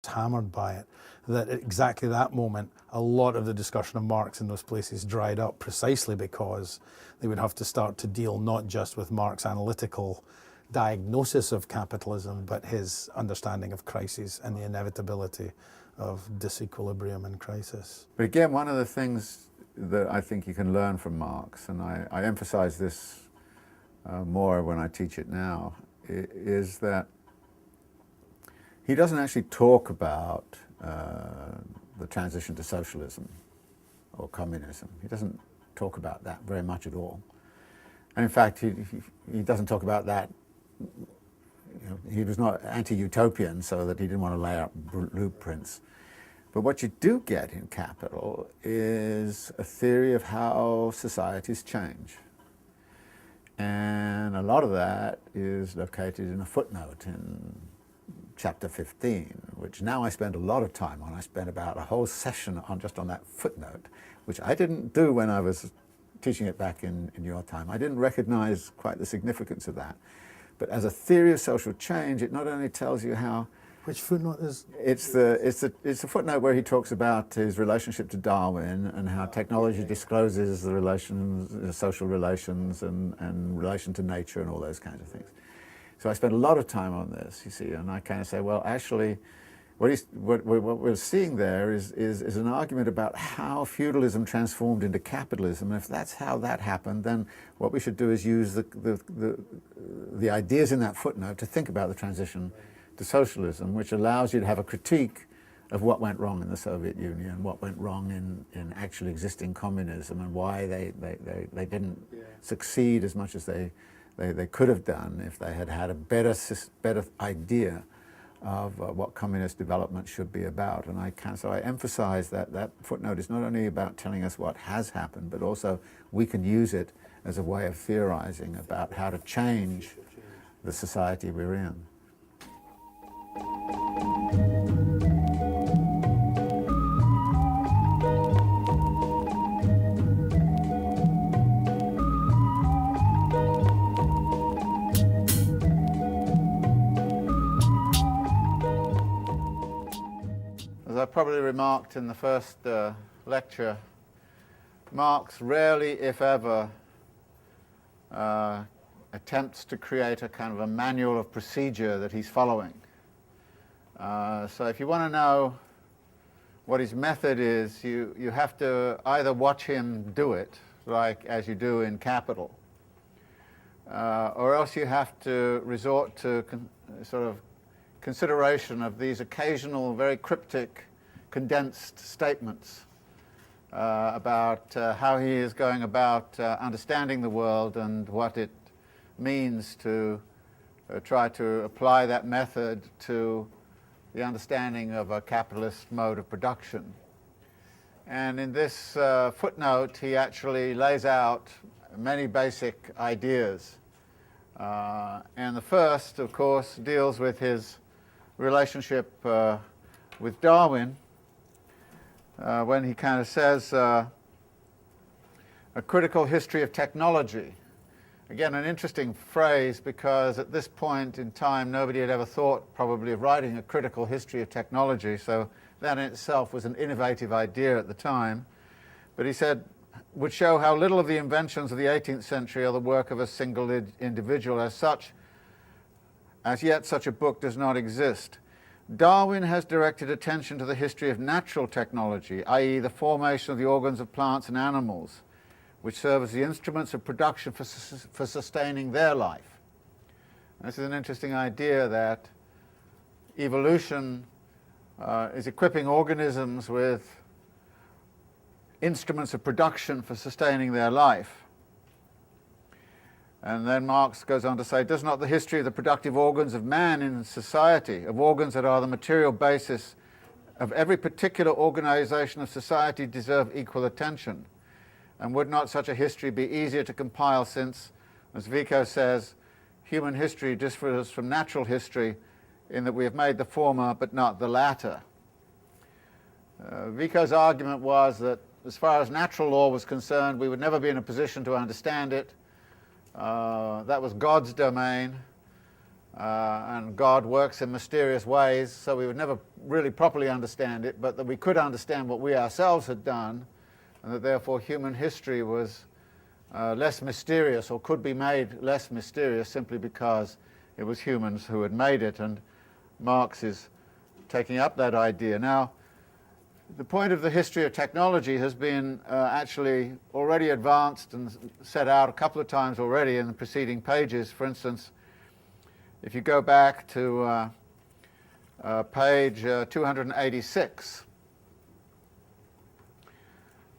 hammered by it, that at exactly that moment, a lot of the discussion of Marx in those places dried up precisely because they would have to start to deal not just with Marx's analytical diagnosis of capitalism, but his understanding of crises and the inevitability of disequilibrium and crisis. But again, one of the things that I think you can learn from Marx, and I emphasize this more when I teach it now, is that he doesn't actually talk about the transition to socialism or communism. He doesn't talk about that very much at all. And in fact, he doesn't talk about that. You know, he was not anti-utopian, so that he didn't want to lay out blueprints. But what you do get in Capital is a theory of how societies change. And a lot of that is located in a footnote in chapter 15, which now I spend a lot of time on. I spent about a whole session just on that footnote, which I didn't do when I was teaching it back in your time. I didn't recognize quite the significance of that. But as a theory of social change, it not only tells you how... Which footnote is? It's the footnote where he talks about his relationship to Darwin and how technology discloses the relations, social relations and relation to nature and all those kinds of things. So I spent a lot of time on this, you see, and I kind of say, well, actually, what we're seeing there is an argument about how feudalism transformed into capitalism. And if that's how that happened, then what we should do is use the ideas in that footnote to think about the transition to socialism, which allows you to have a critique of what went wrong in the Soviet Union, what went wrong in actually existing communism, and why they didn't succeed as much as they could have done if they had had a better idea of what communist development should be about. And so I emphasize that footnote is not only about telling us what has happened, but also we can use it as a way of theorizing about how to change the society we're in. As I probably remarked in the first lecture, Marx rarely, if ever, attempts to create a kind of a manual of procedure that he's following. So if you want to know what his method is, you have to either watch him do it, like as you do in Capital, or else you have to resort to sort of consideration of these occasional, very cryptic, condensed statements about how he is going about understanding the world and what it means to try to apply that method to the understanding of a capitalist mode of production. And in this footnote, he actually lays out many basic ideas. And the first, of course, deals with his relationship with Darwin, when he kind of says a critical history of technology. Again, an interesting phrase, because at this point in time nobody had ever thought probably of writing a critical history of technology, so that in itself was an innovative idea at the time. But he said, would show how little of the inventions of the 18th century are the work of a single individual. As yet such a book does not exist. Darwin has directed attention to the history of natural technology, i.e. the formation of the organs of plants and animals, which serve as the instruments of production for sustaining their life. And this is an interesting idea, that evolution is equipping organisms with instruments of production for sustaining their life. And then Marx goes on to say, does not the history of the productive organs of man in society, of organs that are the material basis of every particular organization of society, deserve equal attention? And would not such a history be easier to compile, since, as Vico says, human history differs from natural history in that we have made the former but not the latter? Vico's argument was that as far as natural law was concerned, we would never be in a position to understand it. That was God's domain. and God works in mysterious ways, so we would never really properly understand it, but that we could understand what we ourselves had done, and that therefore human history was less mysterious, or could be made less mysterious, simply because it was humans who had made it. And Marx is taking up that idea. Now, the point of the history of technology has been actually already advanced and set out a couple of times already in the preceding pages. For instance, if you go back to page 286,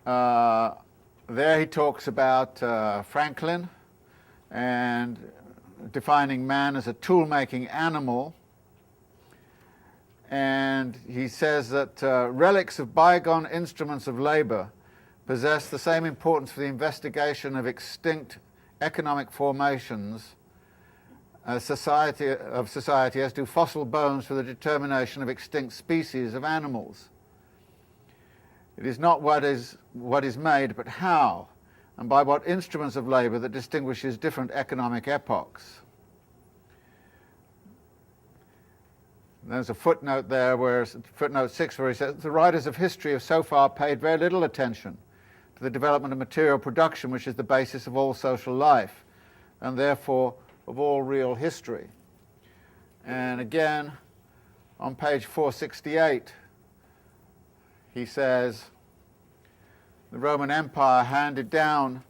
there he talks about Franklin and defining man as a tool-making animal. And he says that relics of bygone instruments of labor possess the same importance for the investigation of extinct economic formations of society as do fossil bones for the determination of extinct species of animals. It is not what is made, but how, and by what instruments of labor, that distinguishes different economic epochs. There's a footnote there, footnote 6, where he says, the writers of history have so far paid very little attention to the development of material production, which is the basis of all social life, and therefore of all real history. And again, on page 468, he says, the Roman Empire handed down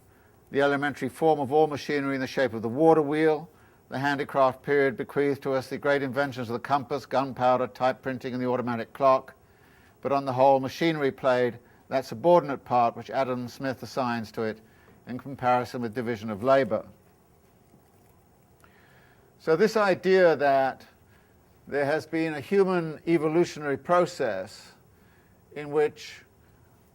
the elementary form of all machinery in the shape of the water wheel. The handicraft period bequeathed to us the great inventions of the compass, gunpowder, type printing, and the automatic clock. But on the whole, machinery played that subordinate part which Adam Smith assigns to it in comparison with division of labor. So this idea that there has been a human evolutionary process in which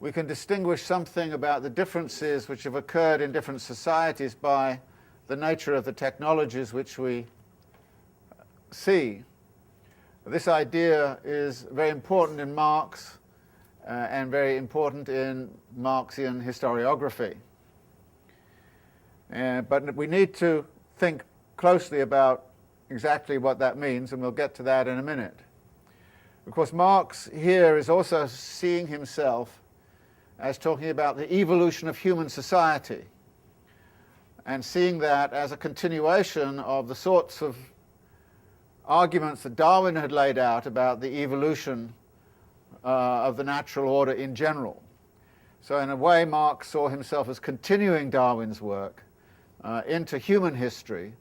we can distinguish something about the differences which have occurred in different societies by the nature of the technologies which we see. This idea is very important in Marx and very important in Marxian historiography. But we need to think closely about exactly what that means, and we'll get to that in a minute. Of course, Marx here is also seeing himself as talking about the evolution of human society, and seeing that as a continuation of the sorts of arguments that Darwin had laid out about the evolution of the natural order in general. So in a way, Marx saw himself as continuing Darwin's work into human history,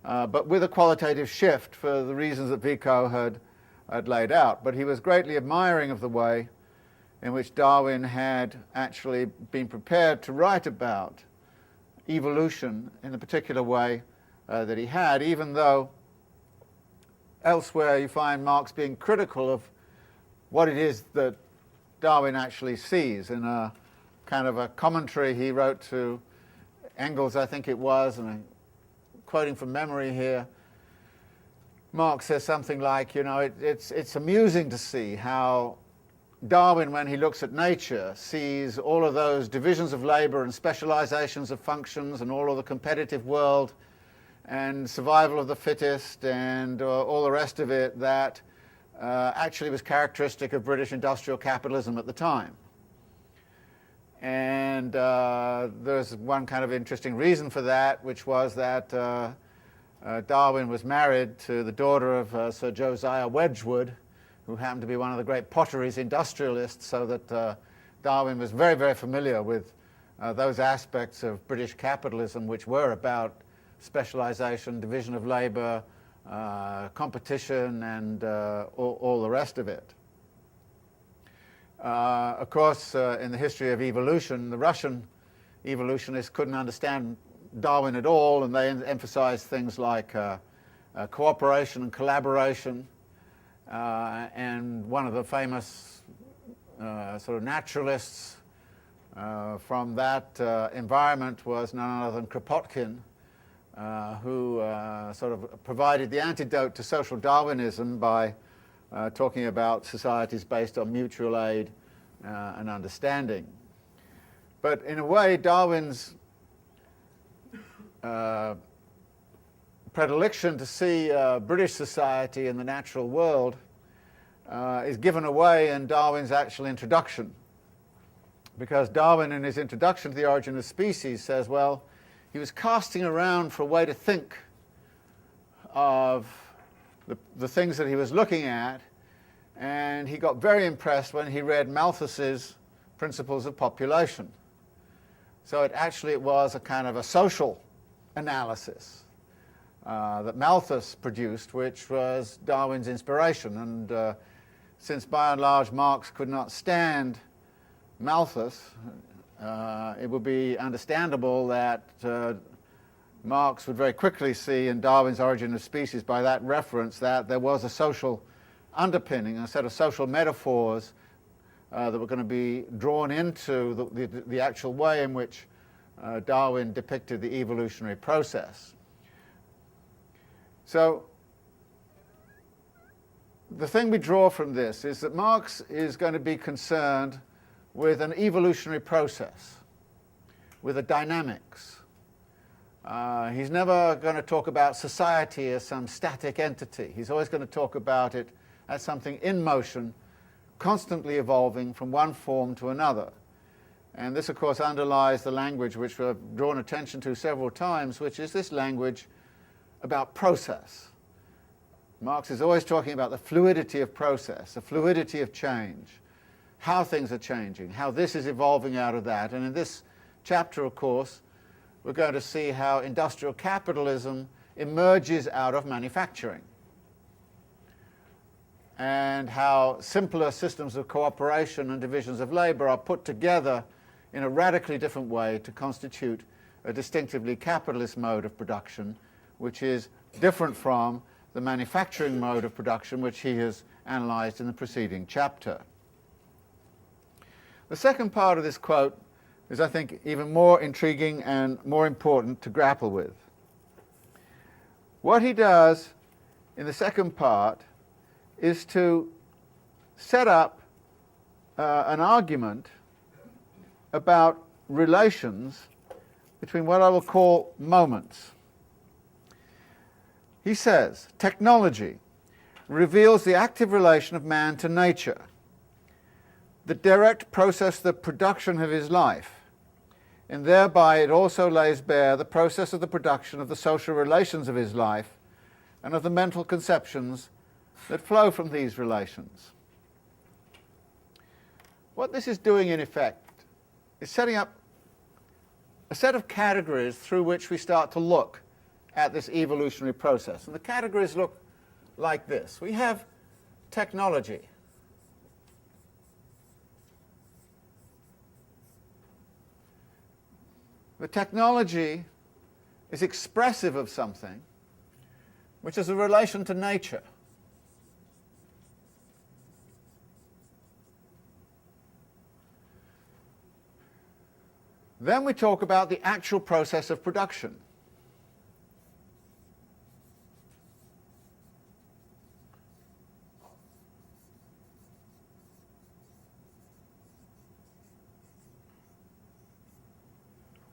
but with a qualitative shift for the reasons that Vico had laid out. But he was greatly admiring of the way in which Darwin had actually been prepared to write about evolution in the particular way that he had, even though elsewhere you find Marx being critical of what it is that Darwin actually sees. In a kind of a commentary he wrote to Engels, I think it was, and I'm quoting from memory here, Marx says something like, you know, it's amusing to see how Darwin, when he looks at nature, sees all of those divisions of labor and specializations of functions and all of the competitive world and survival of the fittest and all the rest of it that actually was characteristic of British industrial capitalism at the time. And there's one kind of interesting reason for that, which was that Darwin was married to the daughter of Sir Josiah Wedgwood, who happened to be one of the great potteries industrialists, so that Darwin was very, very familiar with those aspects of British capitalism which were about specialization, division of labor, competition, and all the rest of it. Of course, in the history of evolution, the Russian evolutionists couldn't understand Darwin at all, and they emphasized things like cooperation and collaboration. And one of the famous sort of naturalists from that environment was none other than Kropotkin, who sort of provided the antidote to social Darwinism by talking about societies based on mutual aid and understanding. But in a way, Darwin's predilection to see British society in the natural world is given away in Darwin's actual introduction. Because Darwin, in his introduction to The Origin of Species, says, well, he was casting around for a way to think of the things that he was looking at, and he got very impressed when he read Malthus's Principles of Population. So it was a kind of a social analysis that Malthus produced, which was Darwin's inspiration. And since by and large Marx could not stand Malthus, it would be understandable that Marx would very quickly see in Darwin's Origin of Species, by that reference, that there was a social underpinning, a set of social metaphors that were going to be drawn into the actual way in which Darwin depicted the evolutionary process. So the thing we draw from this is that Marx is going to be concerned with an evolutionary process, with a dynamics. He's never going to talk about society as some static entity. He's always going to talk about it as something in motion, constantly evolving from one form to another. And this, of course, underlies the language which we've drawn attention to several times, which is this language about process. Marx is always talking about the fluidity of process, the fluidity of change, how things are changing, how this is evolving out of that. And in this chapter, of course, we're going to see how industrial capitalism emerges out of manufacturing, and how simpler systems of cooperation and divisions of labour are put together in a radically different way to constitute a distinctively capitalist mode of production, which is different from the manufacturing mode of production which he has analysed in the preceding chapter. The second part of this quote is, I think, even more intriguing and more important to grapple with. What he does in the second part is to set up an argument about relations between what I will call moments. He says, technology reveals the active relation of man to nature, the direct process of the production of his life, and thereby it also lays bare the process of the production of the social relations of his life and of the mental conceptions that flow from these relations. What this is doing, in effect, is setting up a set of categories through which we start to look at this evolutionary process. And the categories look like this. We have technology. The technology is expressive of something which is a relation to nature. Then we talk about the actual process of production.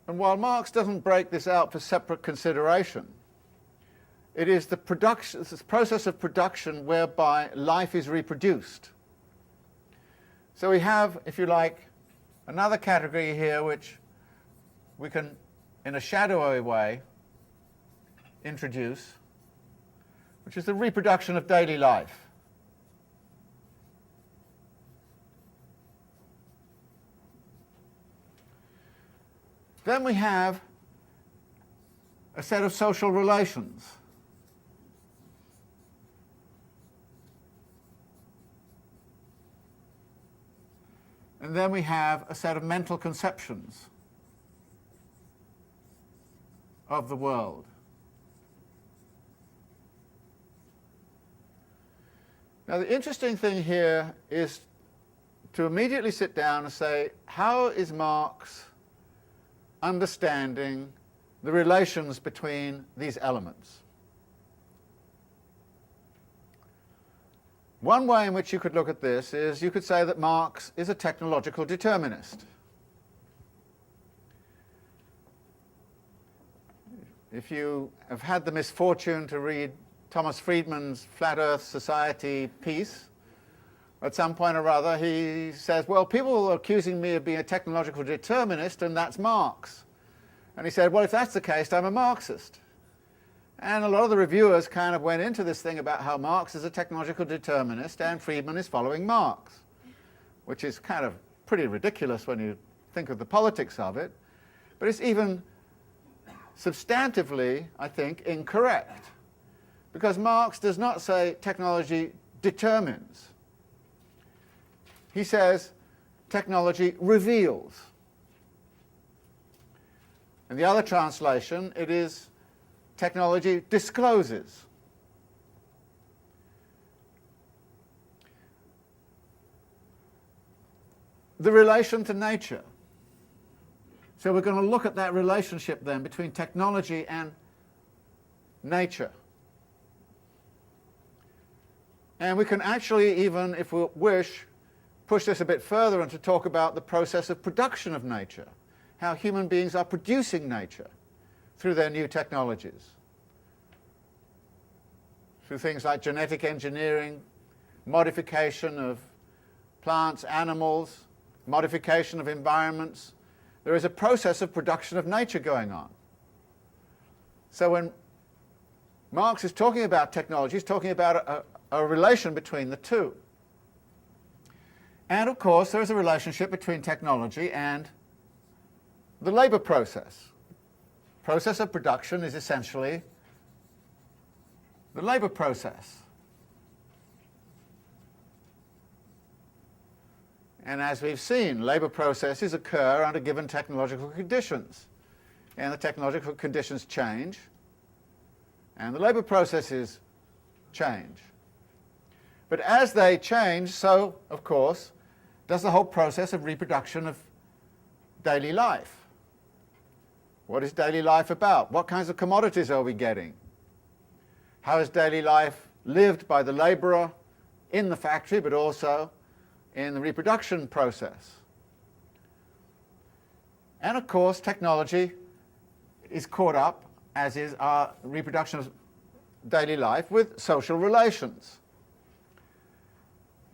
And while Marx doesn't break this out for separate consideration, it is the process of production whereby life is reproduced. So we have, if you like, another category here which we can, in a shadowy way, introduce, which is the reproduction of daily life. Then we have a set of social relations. And then we have a set of mental conceptions of the world. Now, the interesting thing here is to immediately sit down and say, how is Marx understanding the relations between these elements? One way in which you could look at this is you could say that Marx is a technological determinist. if you have had the misfortune to read Thomas Friedman's Flat Earth Society piece, at some point or other he says, well, people are accusing me of being a technological determinist, and that's Marx. And he said, well, if that's the case, I'm a Marxist. And a lot of the reviewers kind of went into this thing about how Marx is a technological determinist and Friedman is following Marx, which is kind of pretty ridiculous when you think of the politics of it. But it's even substantively, I think, incorrect. Because Marx does not say technology determines. He says technology reveals. In the other translation, it is technology discloses. The relation to nature. So we're going to look at that relationship then between technology and nature. And we can actually even, if we wish, push this a bit further and to talk about the process of production of nature, how human beings are producing nature through their new technologies, through things like genetic engineering, modification of plants, animals, modification of environments. There is a process of production of nature going on. So when Marx is talking about technology, he's talking about a relation between the two. And of course, there is a relationship between technology and the labor process. Process of production is essentially the labor process. And as we've seen, labor processes occur under given technological conditions. And the technological conditions change, and the labor processes change. But as they change, so, of course, does the whole process of reproduction of daily life. What is daily life about? What kinds of commodities are we getting? How is daily life lived by the laborer in the factory, but also in the reproduction process? And of course, technology is caught up, as is our reproduction of daily life, with social relations.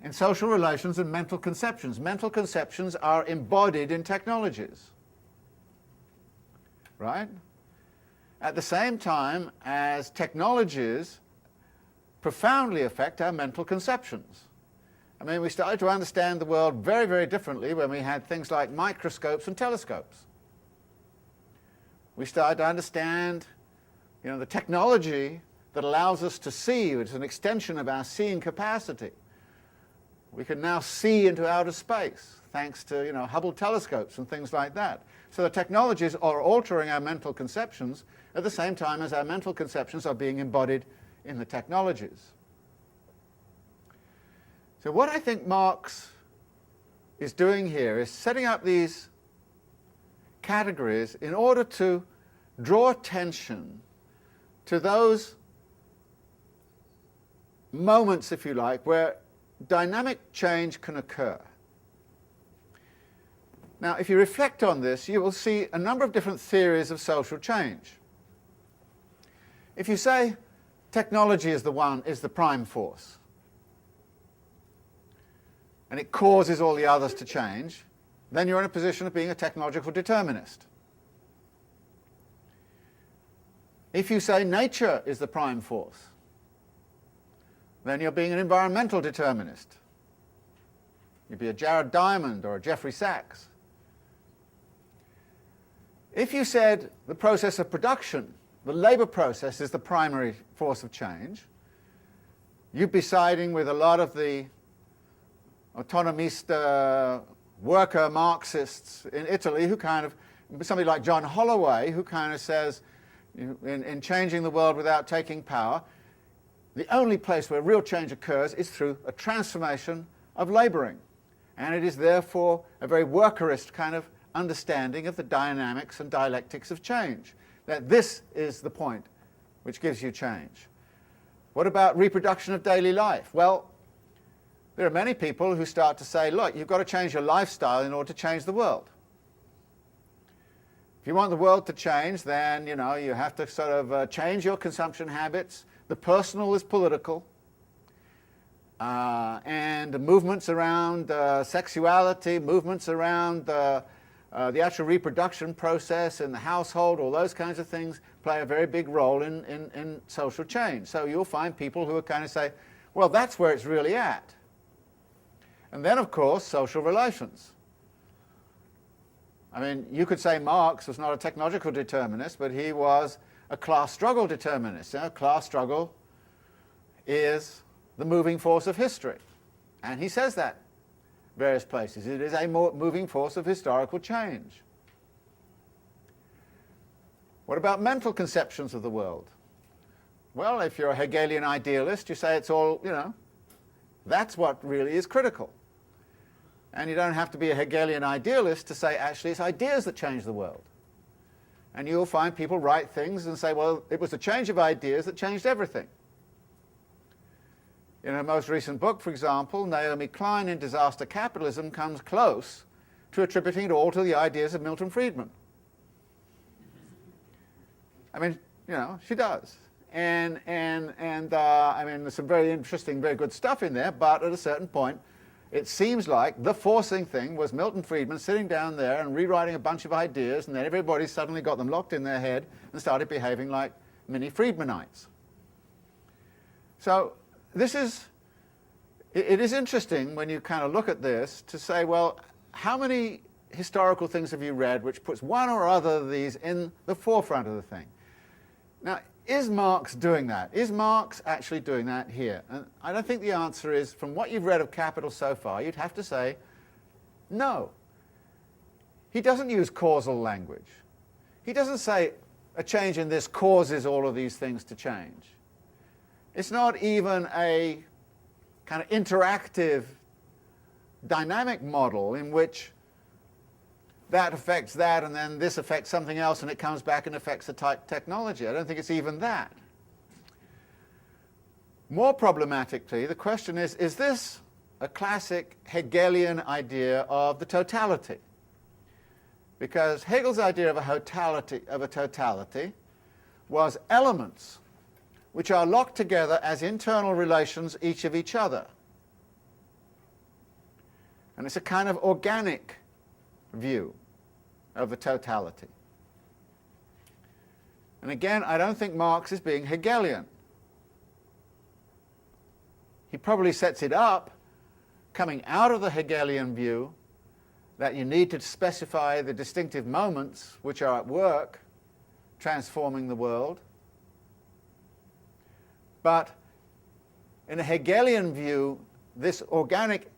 In social relations and mental conceptions. Mental conceptions are embodied in technologies, right? At the same time as technologies profoundly affect our mental conceptions. I mean, we started to understand the world very, very differently when we had things like microscopes and telescopes. We started to understand, the technology that allows us to see. It's an extension of our seeing capacity. We can now see into outer space, thanks to Hubble telescopes and things like that. So the technologies are altering our mental conceptions at the same time as our mental conceptions are being embodied in the technologies. So what I think Marx is doing here is setting up these categories in order to draw attention to those moments, if you like, where dynamic change can occur. Now, if you reflect on this, you will see a number of different theories of social change. If you say technology is the prime force, and it causes all the others to change, then you're in a position of being a technological determinist. If you say nature is the prime force, then you're being an environmental determinist. You'd be a Jared Diamond or a Jeffrey Sachs. If you said the process of production, the labor process, is the primary force of change, you'd be siding with a lot of the autonomista worker Marxists in Italy who kind of, somebody like John Holloway, who kind of says, in changing the world without taking power, the only place where real change occurs is through a transformation of labouring. And it is therefore a very workerist kind of understanding of the dynamics and dialectics of change. That this is the point which gives you change. What about reproduction of daily life? Well, there are many people who start to say, look, you've got to change your lifestyle in order to change the world. If you want the world to change, then you have to sort of change your consumption habits. The personal is political. And movements around sexuality, movements around the actual reproduction process in the household, all those kinds of things play a very big role in social change. So you'll find people who are kind of say, well, that's where it's really at. And then, of course, social relations. I mean, you could say Marx was not a technological determinist, but he was a class struggle determinist. Class struggle is the moving force of history. And he says that various places. It is a moving force of historical change. What about mental conceptions of the world? Well, if you're a Hegelian idealist, you say it's all, that's what really is critical. And you don't have to be a Hegelian idealist to say, actually, it's ideas that change the world. And you'll find people write things and say, well, it was the change of ideas that changed everything. In her most recent book, for example, Naomi Klein in Disaster Capitalism comes close to attributing it all to the ideas of Milton Friedman. I mean, she does. And I mean, there's some very interesting, very good stuff in there, but at a certain point, it seems like the forcing thing was Milton Friedman sitting down there and rewriting a bunch of ideas, and then everybody suddenly got them locked in their head and started behaving like mini Friedmanites. So it is interesting when you kind of look at this to say, well, how many historical things have you read which puts one or other of these in the forefront of the thing? Now, is Marx doing that? Is Marx actually doing that here? And I don't think the answer is, from what you've read of Capital so far, you'd have to say no. He doesn't use causal language. He doesn't say a change in this causes all of these things to change. It's not even a kind of interactive, dynamic model in which that affects that and then this affects something else and it comes back and affects the technology. I don't think it's even that. More problematically, the question is this a classic Hegelian idea of the totality? Because Hegel's idea of a totality was elements which are locked together as internal relations each of each other. And it's a kind of organic view of the totality. And again, I don't think Marx is being Hegelian. He probably sets it up coming out of the Hegelian view that you need to specify the distinctive moments which are at work transforming the world. But in a Hegelian view, this organic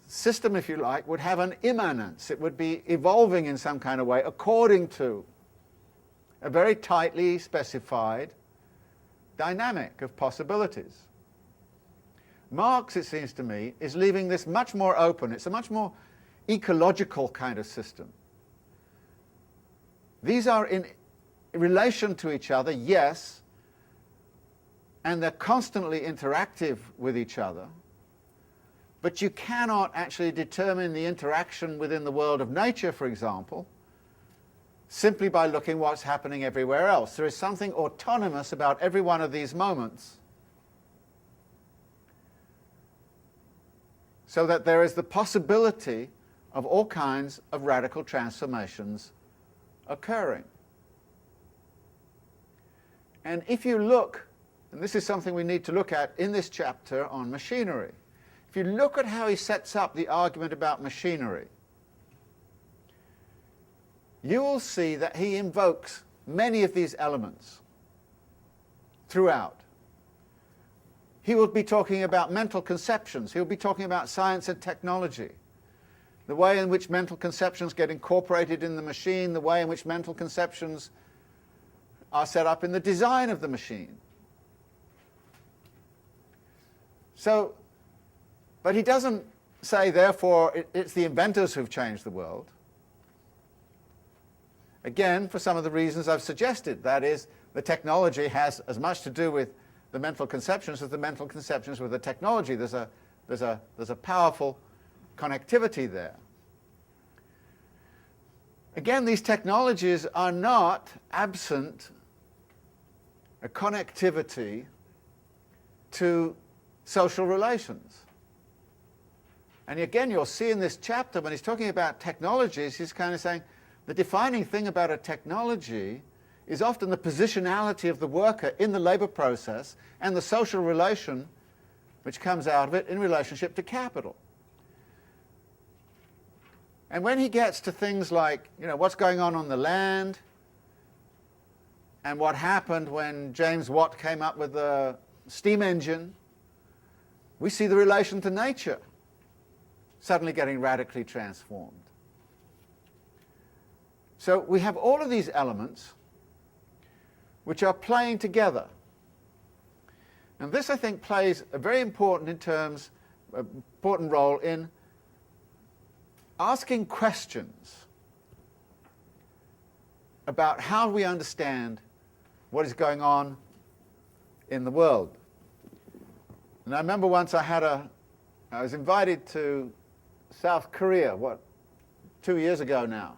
system, if you like, would have an immanence. It would be evolving in some kind of way according to a very tightly specified dynamic of possibilities. Marx, it seems to me, is leaving this much more open. It's a much more ecological kind of system. These are in relation to each other, yes, and they're constantly interactive with each other. But you cannot actually determine the interaction within the world of nature, for example, simply by looking what's happening everywhere else. There is something autonomous about every one of these moments, so that there is the possibility of all kinds of radical transformations occurring. And if you look, and this is something we need to look at in this chapter on machinery, if you look at how he sets up the argument about machinery, you will see that he invokes many of these elements throughout. He will be talking about mental conceptions. He'll be talking about science and technology, the way in which mental conceptions get incorporated in the machine, the way in which mental conceptions are set up in the design of the machine. So, but he doesn't say, therefore, it's the inventors who've changed the world. Again, for some of the reasons I've suggested. That is, the technology has as much to do with the mental conceptions as the mental conceptions with the technology. There's a powerful connectivity there. Again, these technologies are not absent a connectivity to social relations. And again, you'll see in this chapter, when he's talking about technologies, he's kind of saying the defining thing about a technology is often the positionality of the worker in the labor process and the social relation which comes out of it in relationship to capital. And when he gets to things like, what's going on the land, and what happened when James Watt came up with the steam engine, we see the relation to nature suddenly getting radically transformed. So we have all of these elements which are playing together. And this, I think, plays a very important role in asking questions about how we understand what is going on in the world. And I remember once I was invited to South Korea, 2 years ago now,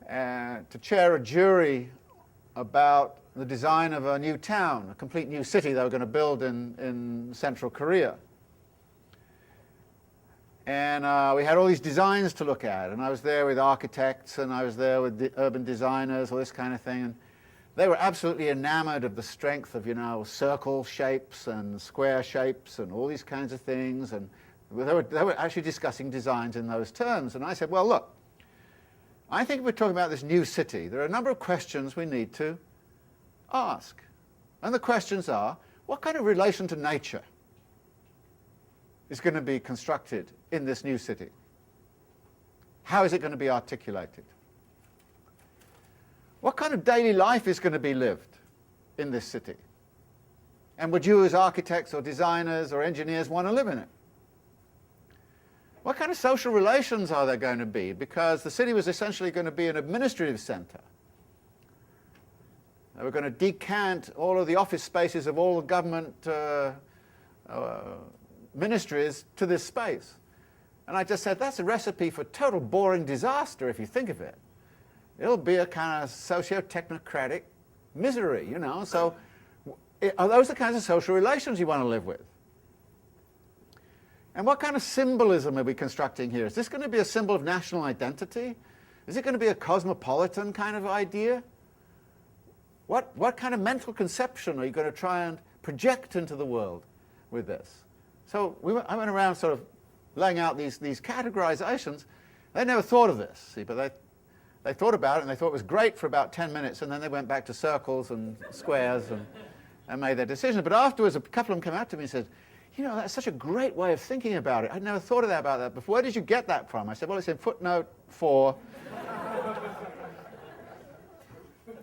to chair a jury about the design of a new town, a complete new city they were going to build in Central Korea. And we had all these designs to look at, and I was there with architects, and I was there with the urban designers, all this kind of thing, and they were absolutely enamored of the strength of, circle shapes and square shapes and all these kinds of things, and they were actually discussing designs in those terms. And I said, well, look, I think if we're talking about this new city, there are a number of questions we need to ask. And the questions are, what kind of relation to nature is going to be constructed in this new city? How is it going to be articulated? What kind of daily life is going to be lived in this city? And would you as architects or designers or engineers want to live in it? What kind of social relations are there going to be? Because the city was essentially going to be an administrative center. They were going to decant all of the office spaces of all the government ministries to this space. And I just said, that's a recipe for total boring disaster if you think of it. It'll be a kind of socio-technocratic misery, So are those the kinds of social relations you want to live with? And what kind of symbolism are we constructing here? Is this going to be a symbol of national identity? Is it going to be a cosmopolitan kind of idea? What kind of mental conception are you going to try and project into the world with this? So I went around sort of laying out these categorizations. They never thought of this, see, but they thought about it, and they thought it was great for about 10 minutes, and then they went back to circles and squares and made their decision. But afterwards, a couple of them came out to me and said, that's such a great way of thinking about it. I'd never thought about that before. Where did you get that from? I said, well, it's in footnote 4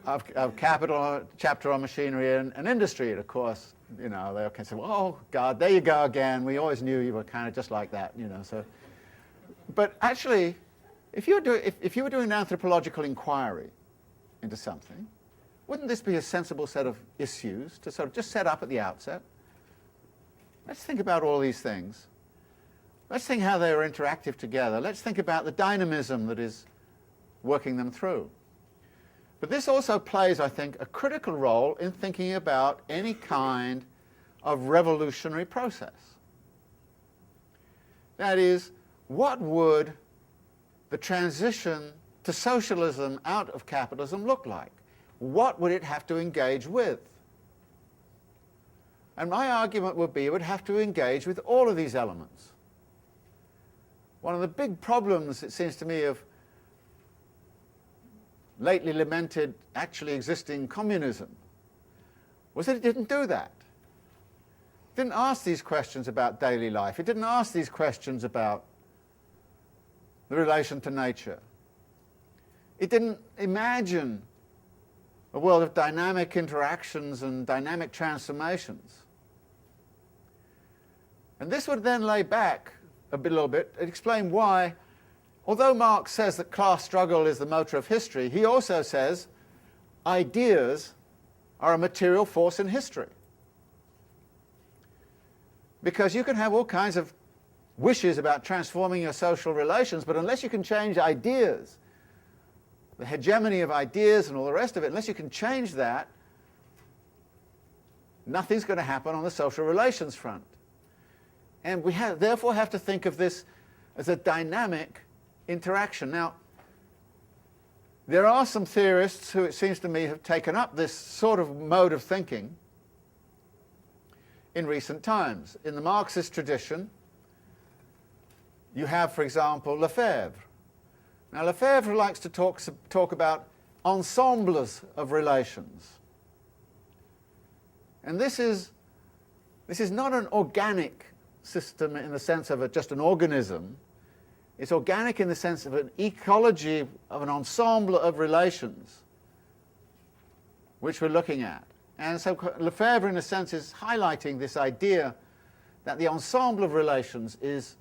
of Capital, chapter on machinery and industry. And of course, they can say, well, oh, God, there you go again. We always knew you were kind of just like that, So, but actually, if you were doing an anthropological inquiry into something, wouldn't this be a sensible set of issues to sort of just set up at the outset? Let's think about all these things. Let's think how they are interactive together. Let's think about the dynamism that is working them through. But this also plays, I think, a critical role in thinking about any kind of revolutionary process. That is, what would the transition to socialism out of capitalism look like? What would it have to engage with? And my argument would be it would have to engage with all of these elements. One of the big problems, it seems to me, of lately lamented actually existing communism was that it didn't do that. It didn't ask these questions about daily life. It didn't ask these questions about the relation to nature. It didn't imagine a world of dynamic interactions and dynamic transformations. And this would then lay back a little bit and explain why, although Marx says that class struggle is the motor of history, he also says ideas are a material force in history. Because you can have all kinds of wishes about transforming your social relations, but unless you can change ideas the hegemony of ideas and all the rest of it, unless you can change that, nothing's going to happen on the social relations front. And we therefore have to think of this as a dynamic interaction. Now, there are some theorists who, it seems to me, have taken up this sort of mode of thinking in recent times. In the Marxist tradition, you have, for example, Lefebvre. Now, Lefebvre likes to talk about ensembles of relations. And this is not an organic system in the sense of just an organism. It's organic in the sense of an ecology of an ensemble of relations which we're looking at. And so Lefebvre, in a sense, is highlighting this idea that the ensemble of relations is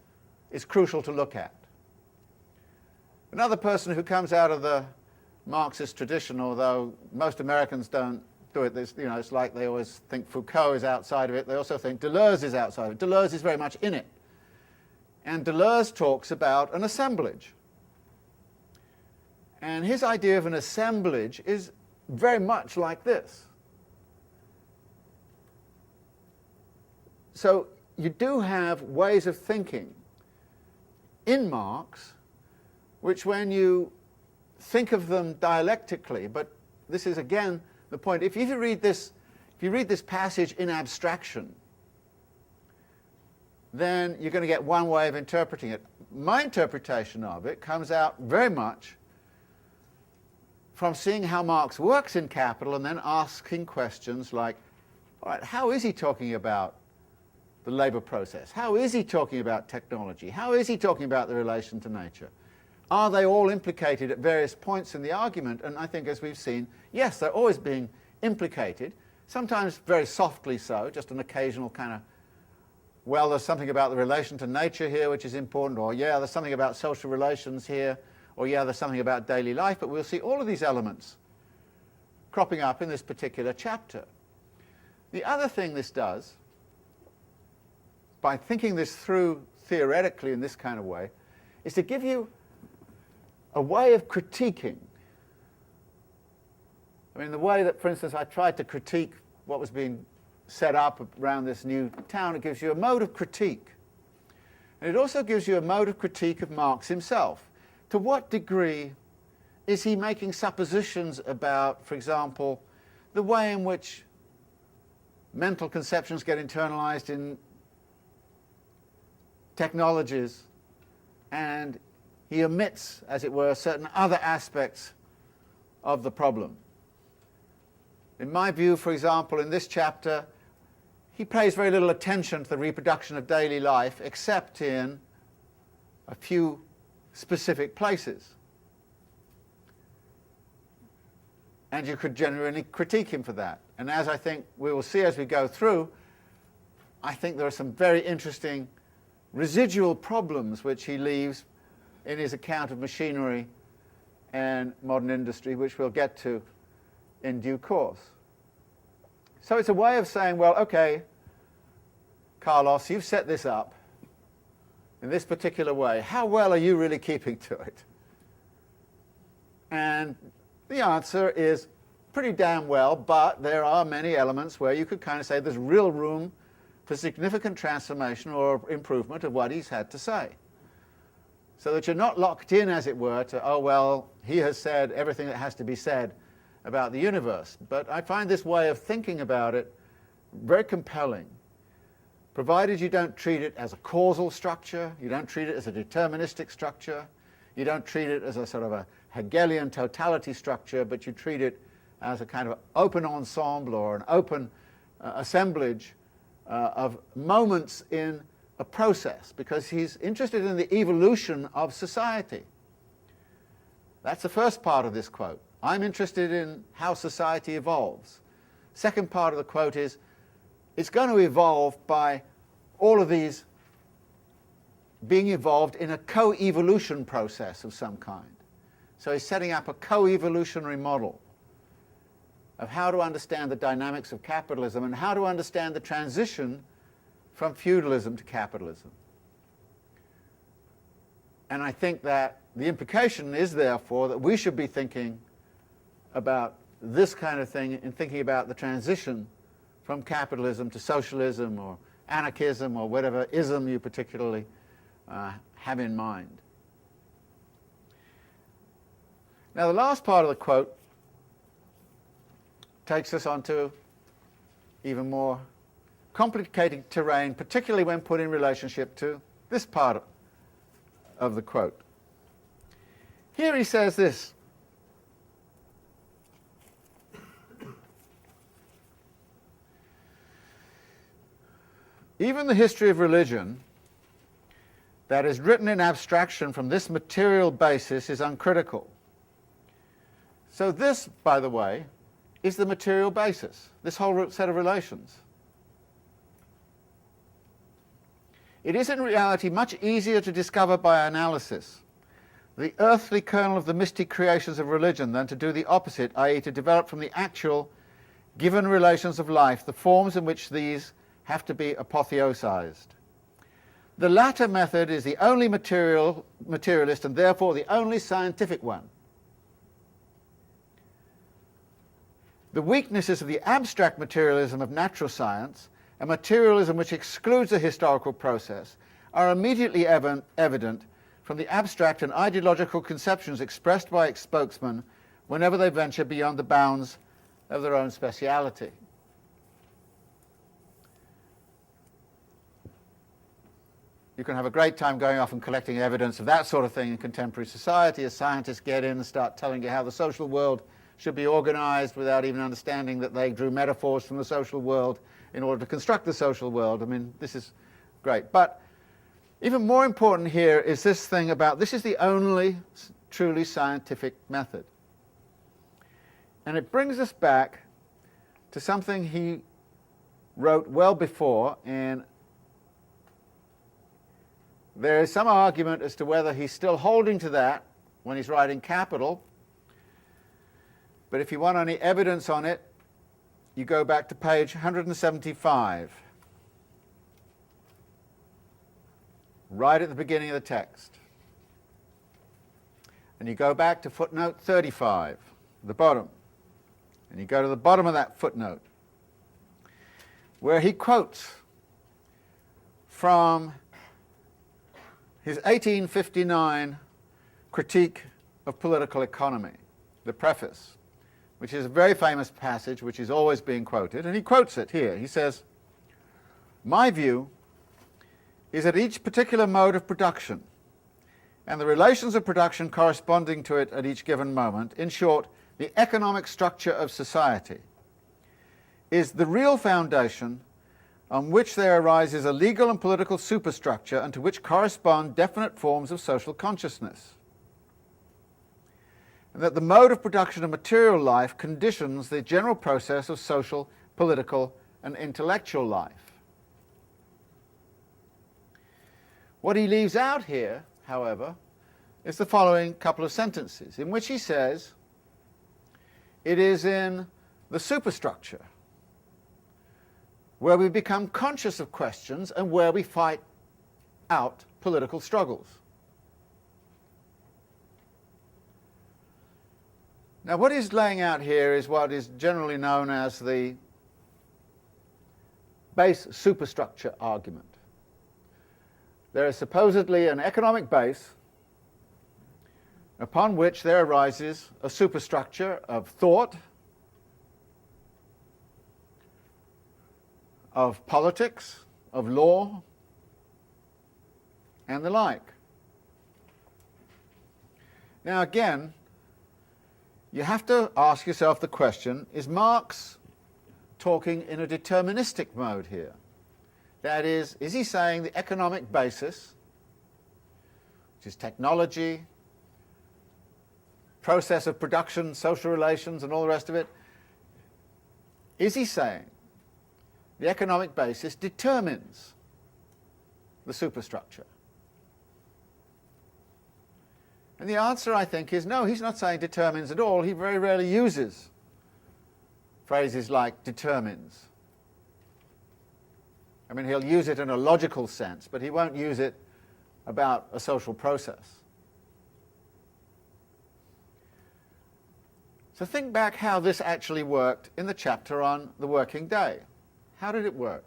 crucial to look at. Another person who comes out of the Marxist tradition, although most Americans don't do it, it's like they always think Foucault is outside of it, they also think Deleuze is outside of it. Deleuze is very much in it. And Deleuze talks about an assemblage. And his idea of an assemblage is very much like this. So you do have ways of thinking in Marx which, when you think of them dialectically, but this is again the point, if you read this passage in abstraction, then you're going to get one way of interpreting it. My interpretation of it comes out very much from seeing how Marx works in Capital and then asking questions like, all right, how is he talking about the labour process? How is he talking about technology? How is he talking about the relation to nature? Are they all implicated at various points in the argument? And I think, as we've seen, yes, they're always being implicated, sometimes very softly so, just an occasional kind of, well, there's something about the relation to nature here which is important, or yeah, there's something about social relations here, or yeah, there's something about daily life, but we'll see all of these elements cropping up in this particular chapter. The other thing this does, by thinking this through theoretically in this kind of way, is to give you a way of critiquing. I mean, the way that, for instance, I tried to critique what was being set up around this new town, it gives you a mode of critique. And it also gives you a mode of critique of Marx himself. To what degree is he making suppositions about, for example, the way in which mental conceptions get internalized in technologies, and he omits, as it were, certain other aspects of the problem. In my view, for example, in this chapter, he pays very little attention to the reproduction of daily life, except in a few specific places. And you could genuinely critique him for that. And as I think we will see as we go through, I think there are some very interesting residual problems which he leaves in his account of machinery and modern industry, which we'll get to in due course. So it's a way of saying, well, okay, Carlos, you've set this up in this particular way. How well are you really keeping to it? And the answer is pretty damn well, but there are many elements where you could kind of say there's real room for significant transformation or improvement of what he's had to say. So that you're not locked in, as it were, to, oh, well, he has said everything that has to be said about the universe. But I find this way of thinking about it very compelling, provided you don't treat it as a causal structure, you don't treat it as a deterministic structure, you don't treat it as a sort of a Hegelian totality structure, but you treat it as a kind of open ensemble or an open assemblage of moments in a process, because he's interested in the evolution of society. That's the first part of this quote. I'm interested in how society evolves. Second part of the quote is, it's going to evolve by all of these being evolved in a co-evolution process of some kind. So he's setting up a co-evolutionary model of how to understand the dynamics of capitalism and how to understand the transition from feudalism to capitalism. And I think that the implication is, therefore, that we should be thinking about this kind of thing in thinking about the transition from capitalism to socialism or anarchism or whatever ism you particularly have in mind. Now, the last part of the quote takes us onto even more complicated terrain, particularly when put in relationship to this part of the quote. Here he says this: even the history of religion that is written in abstraction from this material basis is uncritical. So this, by the way, is the material basis, this whole set of relations. It is in reality much easier to discover by analysis the earthly kernel of the mystic creations of religion than to do the opposite, i.e. to develop from the actual given relations of life the forms in which these have to be apotheosized. The latter method is the only materialist and therefore the only scientific one. The weaknesses of the abstract materialism of natural science, a materialism which excludes the historical process, are immediately evident from the abstract and ideological conceptions expressed by its spokesmen whenever they venture beyond the bounds of their own speciality. You can have a great time going off and collecting evidence of that sort of thing in contemporary society as scientists get in and start telling you how the social world should be organized without even understanding that they drew metaphors from the social world in order to construct the social world. I mean, this is great. But even more important here is this thing about this is the only truly scientific method. And it brings us back to something he wrote well before, and there is some argument as to whether he's still holding to that when he's writing Capital. But if you want any evidence on it, you go back to page 175, right at the beginning of the text. And you go back to footnote 35, the bottom. And you go to the bottom of that footnote, where he quotes from his 1859 critique of political economy, the preface, which is a very famous passage which is always being quoted, and he quotes it here. He says, "My view is that each particular mode of production and the relations of production corresponding to it at each given moment, in short, the economic structure of society, is the real foundation on which there arises a legal and political superstructure and to which correspond definite forms of social consciousness, and that the mode of production of material life conditions the general process of social, political, and intellectual life." What he leaves out here, however, is the following couple of sentences, in which he says, it is in the superstructure where we become conscious of questions and where we fight out political struggles. Now, what he's laying out here is what is generally known as the base superstructure argument. There is supposedly an economic base upon which there arises a superstructure of thought, of politics, of law, and the like. Now again, you have to ask yourself the question, is Marx talking in a deterministic mode here? That is he saying the economic basis, which is technology, process of production, social relations, and all the rest of it, is he saying the economic basis determines the superstructure? And the answer, I think, is no, he's not saying determines at all. He very rarely uses phrases like determines. I mean, he'll use it in a logical sense, but he won't use it about a social process. So think back how this actually worked in the chapter on the working day. How did it work?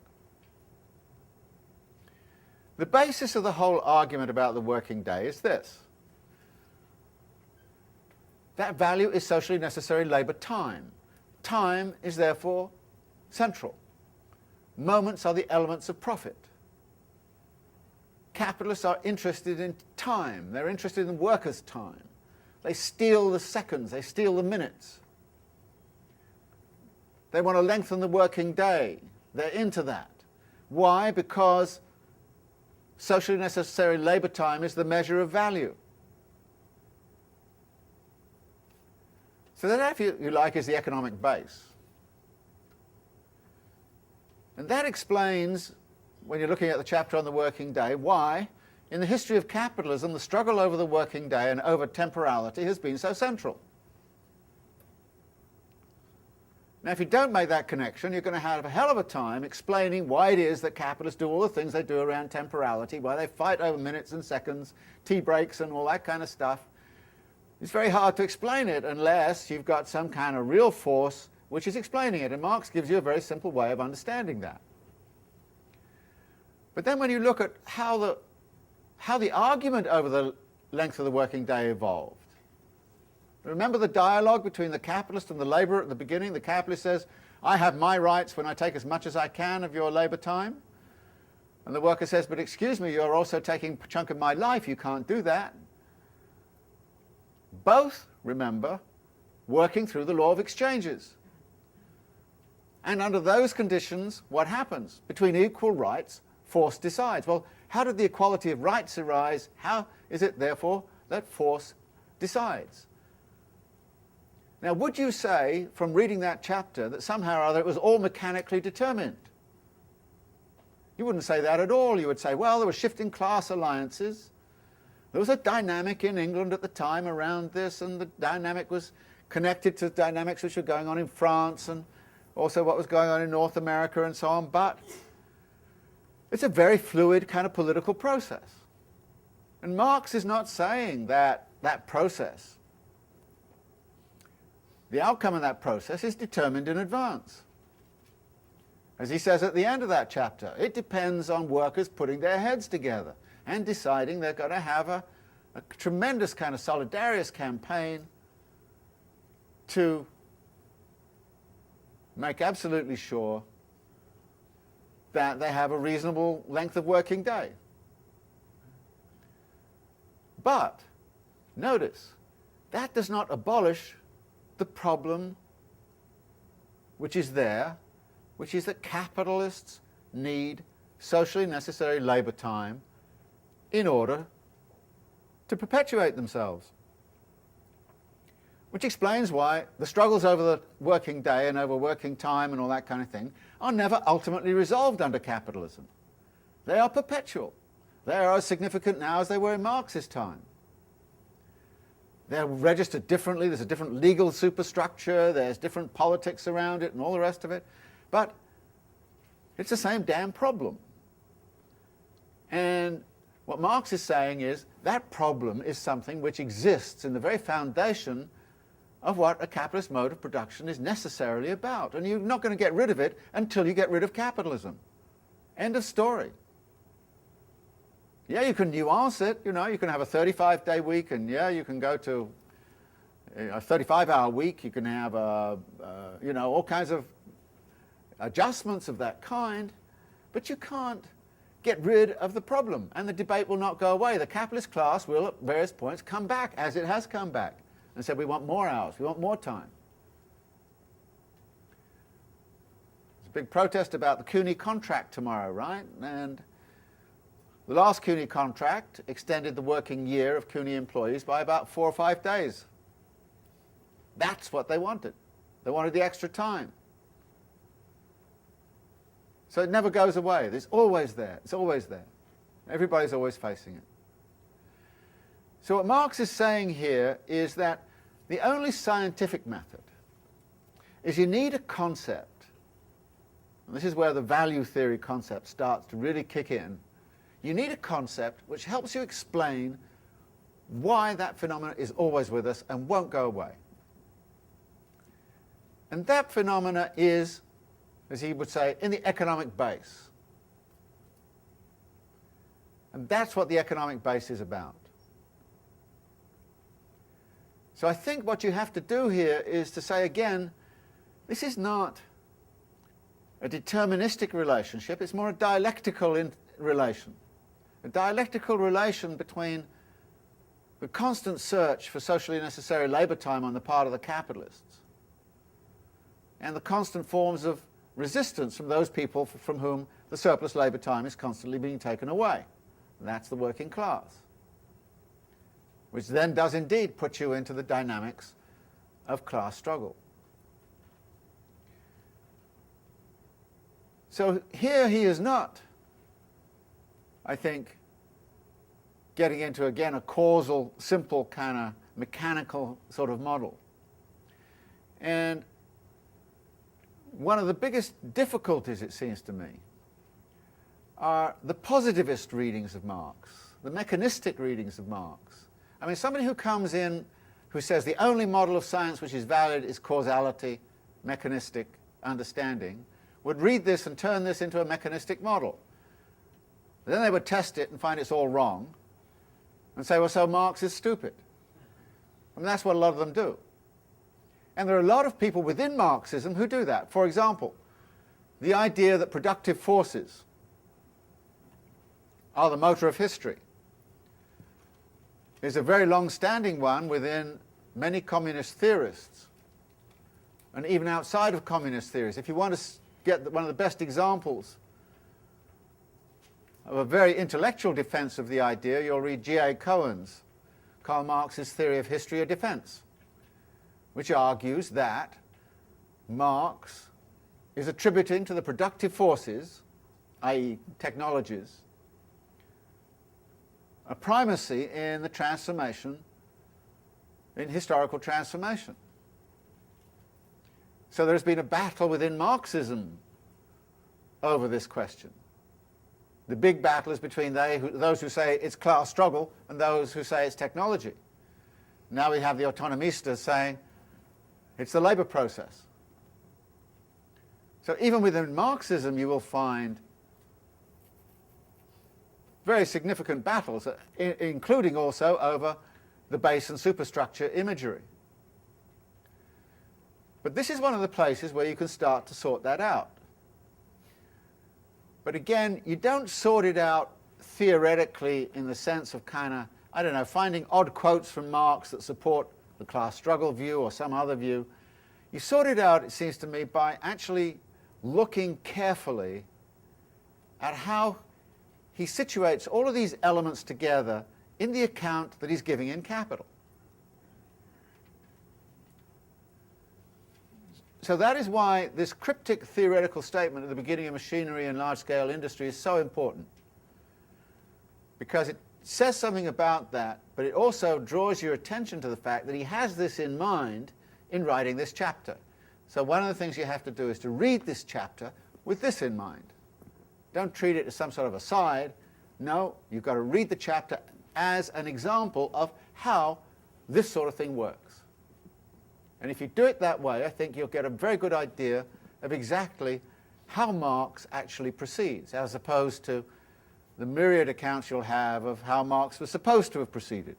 The basis of the whole argument about the working day is this: that value is socially necessary labour time. Time is therefore central. Moments are the elements of profit. Capitalists are interested in time. They're interested in workers' time. They steal the seconds. They steal the minutes. They want to lengthen the working day. They're into that. Why? Because socially necessary labour time is the measure of value. So that, if you like, is the economic base. And that explains, when you're looking at the chapter on the working day, why, in the history of capitalism, the struggle over the working day and over temporality has been so central. Now, if you don't make that connection, you're going to have a hell of a time explaining why it is that capitalists do all the things they do around temporality, why they fight over minutes and seconds, tea breaks and all that kind of stuff. It's very hard to explain it unless you've got some kind of real force which is explaining it, and Marx gives you a very simple way of understanding that. But then when you look at how the argument over the length of the working day evolved, remember the dialogue between the capitalist and the labourer at the beginning? The capitalist says, I have my rights when I take as much as I can of your labour time. And the worker says, but excuse me, you're also taking a chunk of my life, you can't do that. Both, remember, working through the law of exchanges. And under those conditions, what happens? Between equal rights, force decides. Well, how did the equality of rights arise? How is it, therefore, that force decides? Now, would you say, from reading that chapter, that somehow or other it was all mechanically determined? You wouldn't say that at all. You would say, well, there were shifting class alliances. There was a dynamic in England at the time around this, and the dynamic was connected to dynamics which were going on in France and also what was going on in North America and so on. But it's a very fluid kind of political process. And Marx is not saying that that process, the outcome of that process, is determined in advance. As he says at the end of that chapter, it depends on workers putting their heads together and deciding they're going to have a tremendous kind of solidarious campaign to make absolutely sure that they have a reasonable length of working day. But, notice, that does not abolish the problem which is there, which is that capitalists need socially necessary labour time in order to perpetuate themselves. Which explains why the struggles over the working day and over working time and all that kind of thing are never ultimately resolved under capitalism. They are perpetual. They are as significant now as they were in Marx's time. They're registered differently, there's a different legal superstructure, there's different politics around it and all the rest of it, but it's the same damn problem. And what Marx is saying is that problem is something which exists in the very foundation of what a capitalist mode of production is necessarily about. And you're not going to get rid of it until you get rid of capitalism. End of story. Yeah, you can nuance it, you know, you can have a 35-day week, and yeah, you can go to a 35-hour week, you can have, you know, all kinds of adjustments of that kind, but you can't get rid of the problem, and the debate will not go away. The capitalist class will, at various points, come back, as it has come back, and said, we want more hours, we want more time. There's a big protest about the CUNY contract tomorrow, right? And the last CUNY contract extended the working year of CUNY employees by about 4 or 5 days. That's what they wanted. They wanted the extra time. So it never goes away. It's always there. It's always there. Everybody's always facing it. So what Marx is saying here is that the only scientific method is you need a concept, and this is where the value theory concept starts to really kick in. You need a concept which helps you explain why that phenomenon is always with us and won't go away. And that phenomena is, as he would say, in the economic base. And that's what the economic base is about. So I think what you have to do here is to say again, this is not a deterministic relationship, it's more a dialectical relation. A dialectical relation between the constant search for socially necessary labour time on the part of the capitalists and the constant forms of resistance from those people from whom the surplus labour time is constantly being taken away. And that's the working class, which then does indeed put you into the dynamics of class struggle. So here he is not, I think, getting into, again, a causal, simple kind of mechanical sort of model. And one of the biggest difficulties, it seems to me, are the positivist readings of Marx, the mechanistic readings of Marx. I mean, somebody who comes in who says the only model of science which is valid is causality, mechanistic understanding, would read this and turn this into a mechanistic model. Then they would test it and find it's all wrong and say, well, so Marx is stupid. I mean, that's what a lot of them do. And there are a lot of people within Marxism who do that. For example, the idea that productive forces are the motor of history is a very long-standing one within many communist theorists, and even outside of communist theories. If you want to get one of the best examples of a very intellectual defense of the idea, you'll read G.A. Cohen's Karl Marx's Theory of History or Defense, which argues that Marx is attributing to the productive forces, i.e. technologies, a primacy in the transformation, in historical transformation. So there's been a battle within Marxism over this question. The big battle is between those who say it's class struggle and those who say it's technology. Now we have the autonomistas saying it's the labour process. So even within Marxism you will find very significant battles, including also over the base and superstructure imagery. But this is one of the places where you can start to sort that out. But again, you don't sort it out theoretically in the sense of kind of, I don't know, finding odd quotes from Marx that support the class struggle view or some other view. You sort it out, it seems to me, by actually looking carefully at how he situates all of these elements together in the account that he's giving in Capital. So that is why this cryptic theoretical statement at the beginning of Machinery and Large-Scale Industry is so important. Because it says something about that, but it also draws your attention to the fact that he has this in mind in writing this chapter. So one of the things you have to do is to read this chapter with this in mind. Don't treat it as some sort of aside. No, you've got to read the chapter as an example of how this sort of thing works. And if you do it that way, I think you'll get a very good idea of exactly how Marx actually proceeds, as opposed to the myriad accounts you'll have of how Marx was supposed to have proceeded,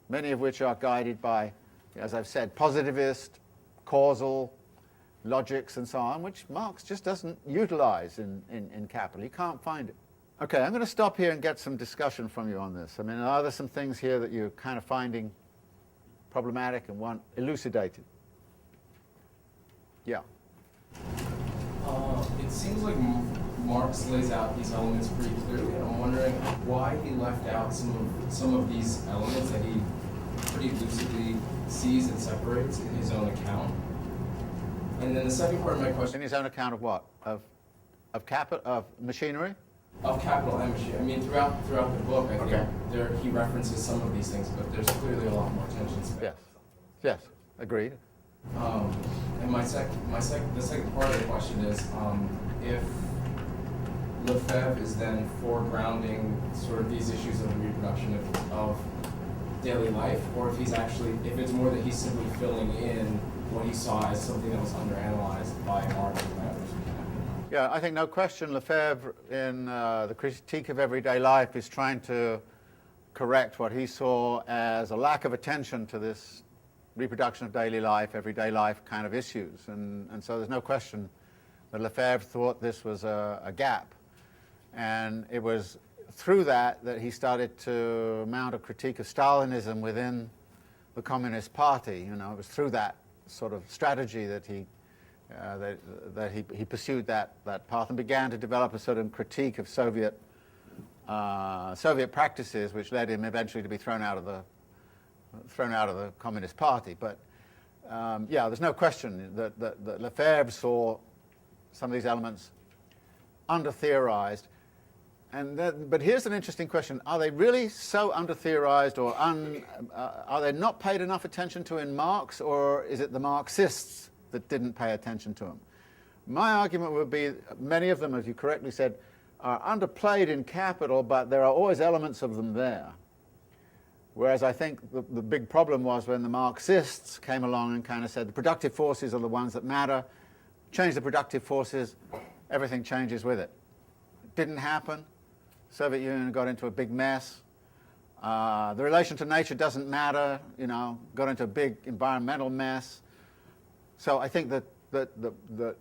many of which are guided by, as I've said, positivist, causal, logics and so on, which Marx just doesn't utilize in Capital. You can't find it. Okay, I'm going to stop here and get some discussion from you on this. I mean, are there some things here that you're kind of finding problematic and want elucidated? Yeah. It seems like Marx lays out these elements pretty clearly, and I'm wondering why he left out some of these elements that he pretty lucidly sees and separates in his own account. And then the second part of my question... In his own account of what? Of machinery? Of Capital and Machinery. I mean, throughout the book, I think he references some of these things, but there's clearly a lot more tensions there. Yes, agreed. And the second part of the question is if Lefebvre is then foregrounding sort of these issues of the reproduction of daily life, or if it's more that he's simply filling in what he saw as something that was underanalyzed by Marx and others. Yeah, I think no question Lefebvre in the Critique of Everyday Life is trying to correct what he saw as a lack of attention to this reproduction of daily life, everyday life kind of issues. And so there's no question that Lefebvre thought this was a gap. And it was through that he started to mount a critique of Stalinism within the Communist Party. You know, it was through that sort of strategy that he pursued that path and began to develop a sort of critique of Soviet practices, which led him eventually to be thrown out of the Communist Party. But yeah, there's no question that Lefebvre saw some of these elements under-theorized. But here's an interesting question. Are they really so under-theorized, or are they not paid enough attention to in Marx, or is it the Marxists that didn't pay attention to them? My argument would be many of them, as you correctly said, are underplayed in Capital, but there are always elements of them there. Whereas I think the big problem was when the Marxists came along and kind of said the productive forces are the ones that matter, change the productive forces, everything changes with it. It didn't happen. Soviet Union got into a big mess. The relation to nature doesn't matter, you know, got into a big environmental mess. So I think that you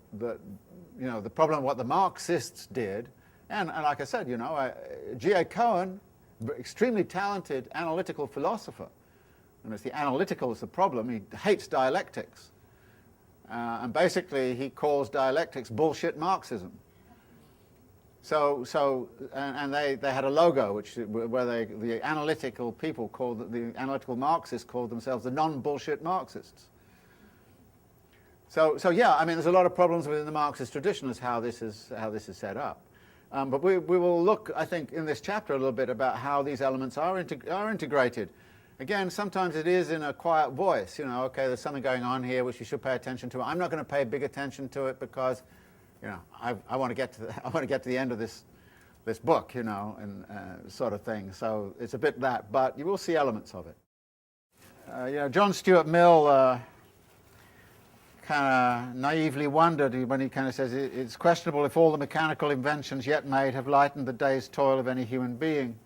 know, the problem of what the Marxists did, and like I said, you know, G.A. Cohen, extremely talented analytical philosopher, and it's the analytical is the problem. He hates dialectics, and basically he calls dialectics bullshit Marxism. And they had a logo where the analytical people the analytical Marxists called themselves the non-bullshit Marxists. So yeah, I mean, there's a lot of problems within the Marxist tradition as how this is set up. But we will look, I think, in this chapter a little bit about how these elements are integrated. Again, sometimes it is in a quiet voice. You know, okay, there's something going on here which you should pay attention to. I'm not going to pay big attention to it because, you know, I want to get to the end of this book, you know, and sort of thing. So it's a bit that, but you will see elements of it. You know, John Stuart Mill kind of naively wondered when he kind of says it's questionable if all the mechanical inventions yet made have lightened the day's toil of any human being.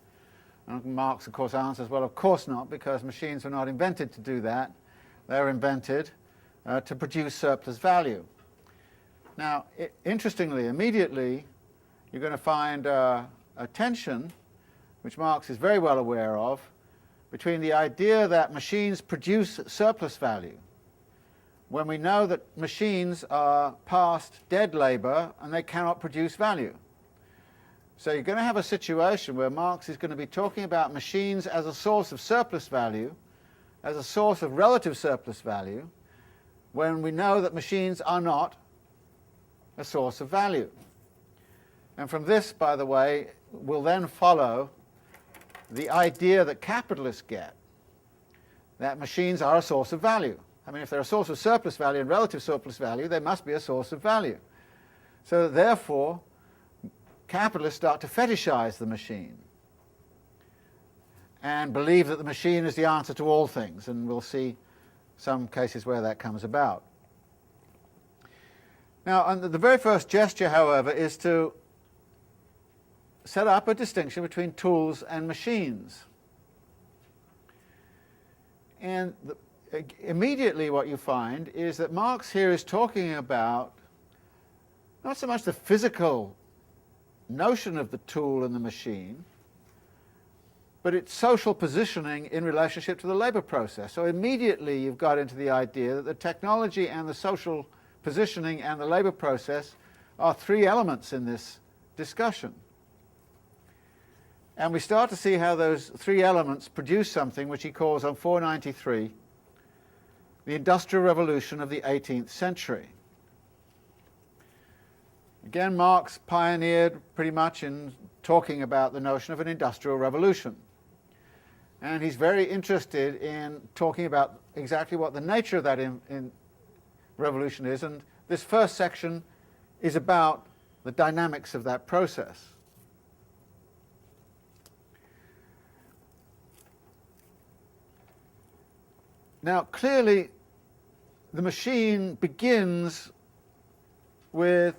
And Marx, of course, answers, well, of course not, because machines were not invented to do that. They were invented to produce surplus value. Now, interestingly, immediately, you're going to find a tension, which Marx is very well aware of, between the idea that machines produce surplus value, when we know that machines are past dead labor and they cannot produce value. So you're going to have a situation where Marx is going to be talking about machines as a source of surplus value, as a source of relative surplus value, when we know that machines are not a source of value. And from this, by the way, will then follow the idea that capitalists get, that machines are a source of value. I mean, if they're a source of surplus value and relative surplus value, they must be a source of value. So therefore, capitalists start to fetishize the machine and believe that the machine is the answer to all things, and we'll see some cases where that comes about. Now, the very first gesture, however, is to set up a distinction between tools and machines. And immediately what you find is that Marx here is talking about not so much the physical notion of the tool and the machine, but its social positioning in relationship to the labor process. So immediately you've got into the idea that the technology and the social positioning and the labor process are three elements in this discussion. And we start to see how those three elements produce something which he calls on 493 the Industrial Revolution of the 18th century. Again, Marx pioneered pretty much in talking about the notion of an industrial revolution. And he's very interested in talking about exactly what the nature of that revolution is. And this first section is about the dynamics of that process. Now, clearly, the machine begins with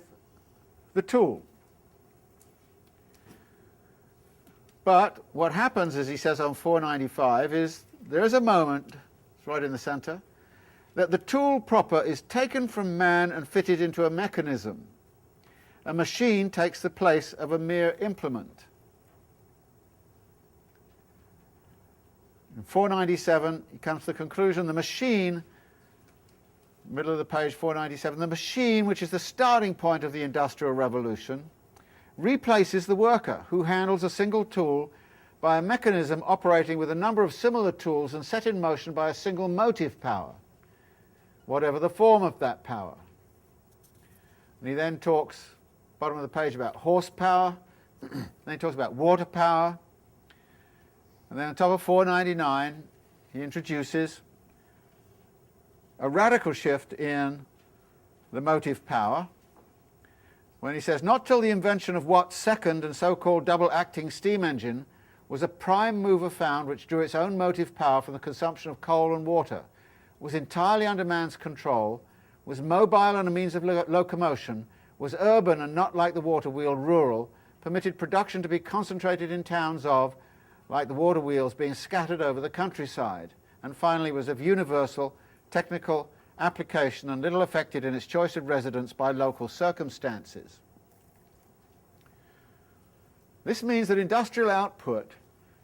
the tool. But what happens, as he says on 495, is there is a moment, it's right in the center, that the tool proper is taken from man and fitted into a mechanism. A machine takes the place of a mere implement. In 497, he comes to the conclusion, the machine, middle of the page, 497, the machine, which is the starting point of the Industrial Revolution, replaces the worker, who handles a single tool by a mechanism operating with a number of similar tools and set in motion by a single motive power, whatever the form of that power. And he then talks, bottom of the page, about horsepower, then he talks about water power, and then on top of 499, he introduces a radical shift in the motive power, when he says, not till the invention of Watt's second and so-called double-acting steam engine was a prime mover found which drew its own motive power from the consumption of coal and water, was entirely under man's control, was mobile and a means of locomotion, was urban and not like the water wheel rural, permitted production to be concentrated in towns of, like the water wheels, being scattered over the countryside, and finally was of universal technical application and little affected in its choice of residence by local circumstances. This means that industrial output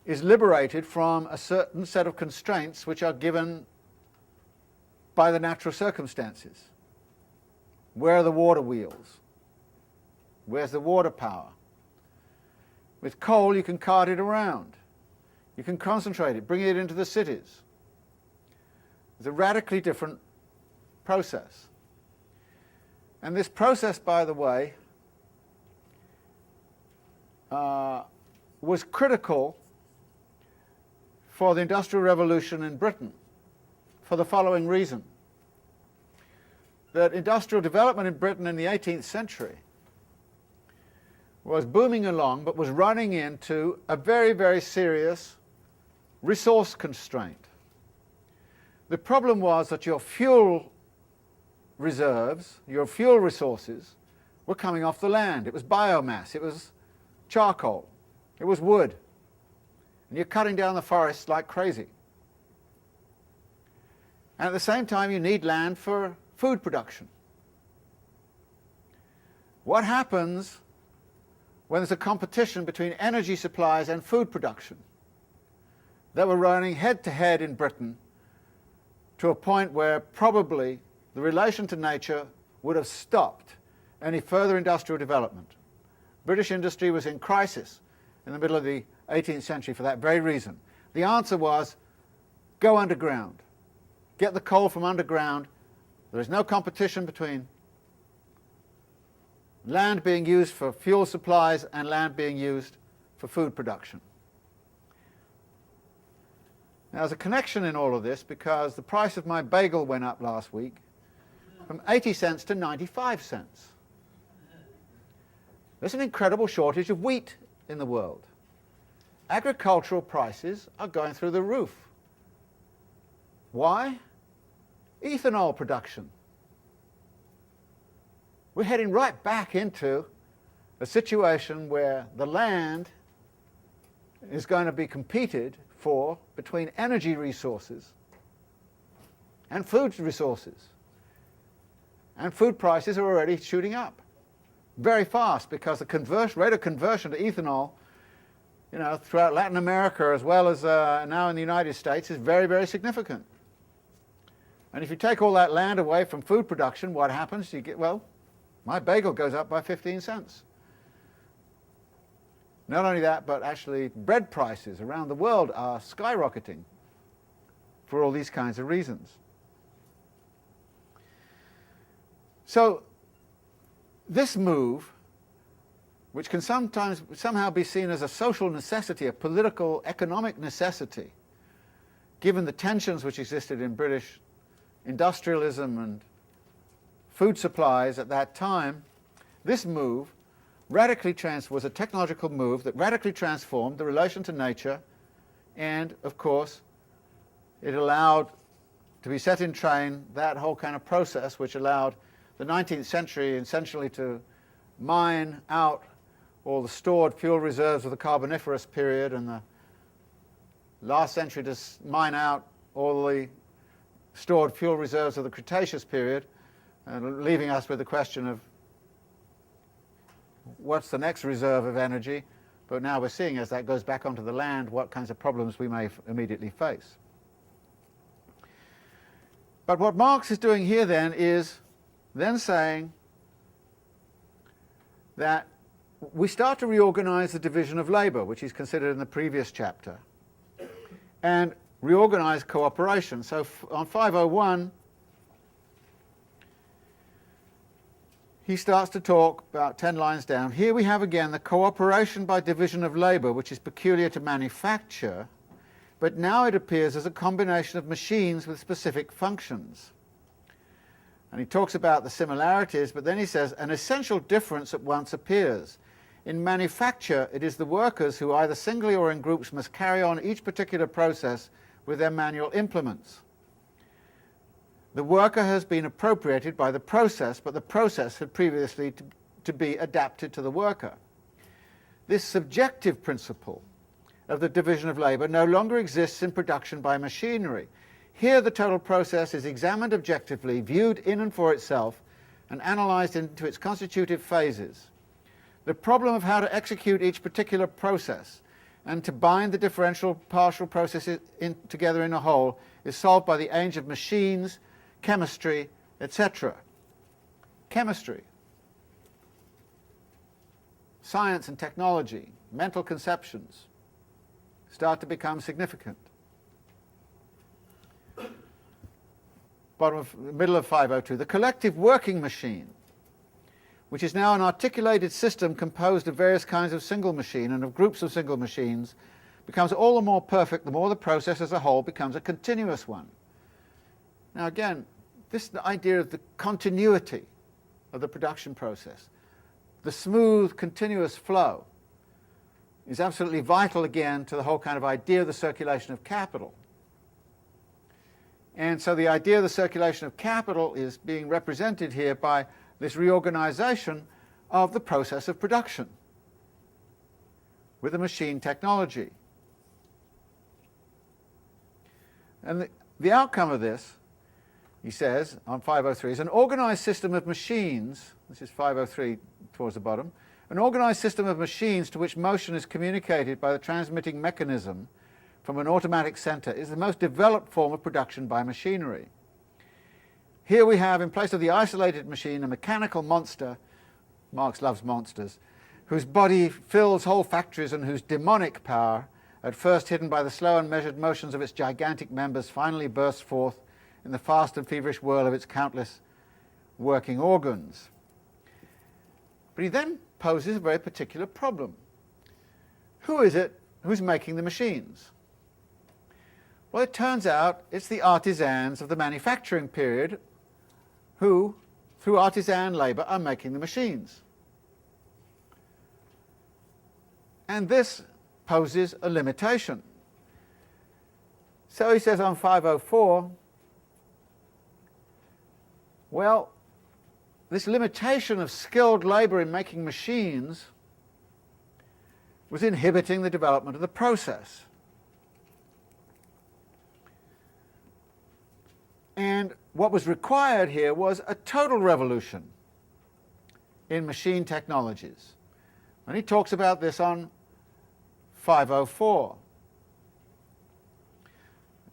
is liberated from a certain set of constraints which are given by the natural circumstances. Where are the water wheels? Where's the water power? With coal you can cart it around. You can concentrate it, bring it into the cities. It's a radically different process. And this process, by the way, was critical for the Industrial Revolution in Britain for the following reason. That industrial development in Britain in the 18th century was booming along, but was running into a very, very serious resource constraint. The problem was that your fuel reserves, your fuel resources, were coming off the land. It was biomass, it was charcoal, it was wood. And you're cutting down the forests like crazy. And at the same time you need land for food production. What happens when there's a competition between energy supplies and food production? That were running head to head in Britain to a point where probably the relation to nature would have stopped any further industrial development. British industry was in crisis in the middle of the 18th century for that very reason. The answer was, go underground. Get the coal from underground. There is no competition between land being used for fuel supplies and land being used for food production. Now, there's a connection in all of this because the price of my bagel went up last week from 80 cents to 95 cents. There's an incredible shortage of wheat in the world. Agricultural prices are going through the roof. Why? Ethanol production. We're heading right back into a situation where the land is going to be competed for between energy resources and food resources. And food prices are already shooting up very fast because the rate of conversion to ethanol, throughout Latin America as well as now in the United States is very, very significant. And if you take all that land away from food production, what happens? You get, my bagel goes up by 15 cents. Not only that, but actually bread prices around the world are skyrocketing for all these kinds of reasons. So this move, which can somehow be seen as a social necessity, a political, economic necessity, given the tensions which existed in British industrialism and food supplies at that time, this move was a technological move that radically transformed the relation to nature, and of course it allowed to be set in train, that whole kind of process which allowed the 19th century essentially to mine out all the stored fuel reserves of the Carboniferous period, and the last century to mine out all the stored fuel reserves of the Cretaceous period, leaving us with the question of what's the next reserve of energy. But now we're seeing, as that goes back onto the land, what kinds of problems we may immediately face. But what Marx is doing here then is then saying that we start to reorganize the division of labour, which is considered in the previous chapter, and reorganize cooperation. So on 501, he starts to talk about 10 lines down. Here we have again the cooperation by division of labour, which is peculiar to manufacture, but now it appears as a combination of machines with specific functions. And he talks about the similarities, but then he says an essential difference at once appears. In manufacture, it is the workers who either singly or in groups must carry on each particular process with their manual implements. The worker has been appropriated by the process, but the process had previously to be adapted to the worker. This subjective principle of the division of labour no longer exists in production by machinery. Here the total process is examined objectively, viewed in and for itself, and analysed into its constitutive phases. The problem of how to execute each particular process and to bind the differential partial processes together in a whole is solved by the aid of machines, chemistry, etc. Chemistry, science and technology, mental conceptions start to become significant. Middle of 502, the collective working machine, which is now an articulated system composed of various kinds of single machine and of groups of single machines, becomes all the more perfect the more the process as a whole becomes a continuous one. Now again, this idea of the continuity of the production process, the smooth, continuous flow, is absolutely vital again to the whole kind of idea of the circulation of capital. And so the idea of the circulation of capital is being represented here by this reorganization of the process of production with the machine technology. And the outcome of this, he says on 503, is an organized system of machines, this is 503 towards the bottom, an organized system of machines to which motion is communicated by the transmitting mechanism from an automatic center is the most developed form of production by machinery. Here we have, in place of the isolated machine, a mechanical monster, Marx loves monsters, whose body fills whole factories and whose demonic power, at first hidden by the slow and measured motions of its gigantic members, finally bursts forth in the fast and feverish whirl of its countless working organs. But he then poses a very particular problem. Who is it who's making the machines? Well, it turns out it's the artisans of the manufacturing period who, through artisan labour, are making the machines. And this poses a limitation. So he says on 504, well, this limitation of skilled labour in making machines was inhibiting the development of the process. And what was required here was a total revolution in machine technologies. And he talks about this on 504.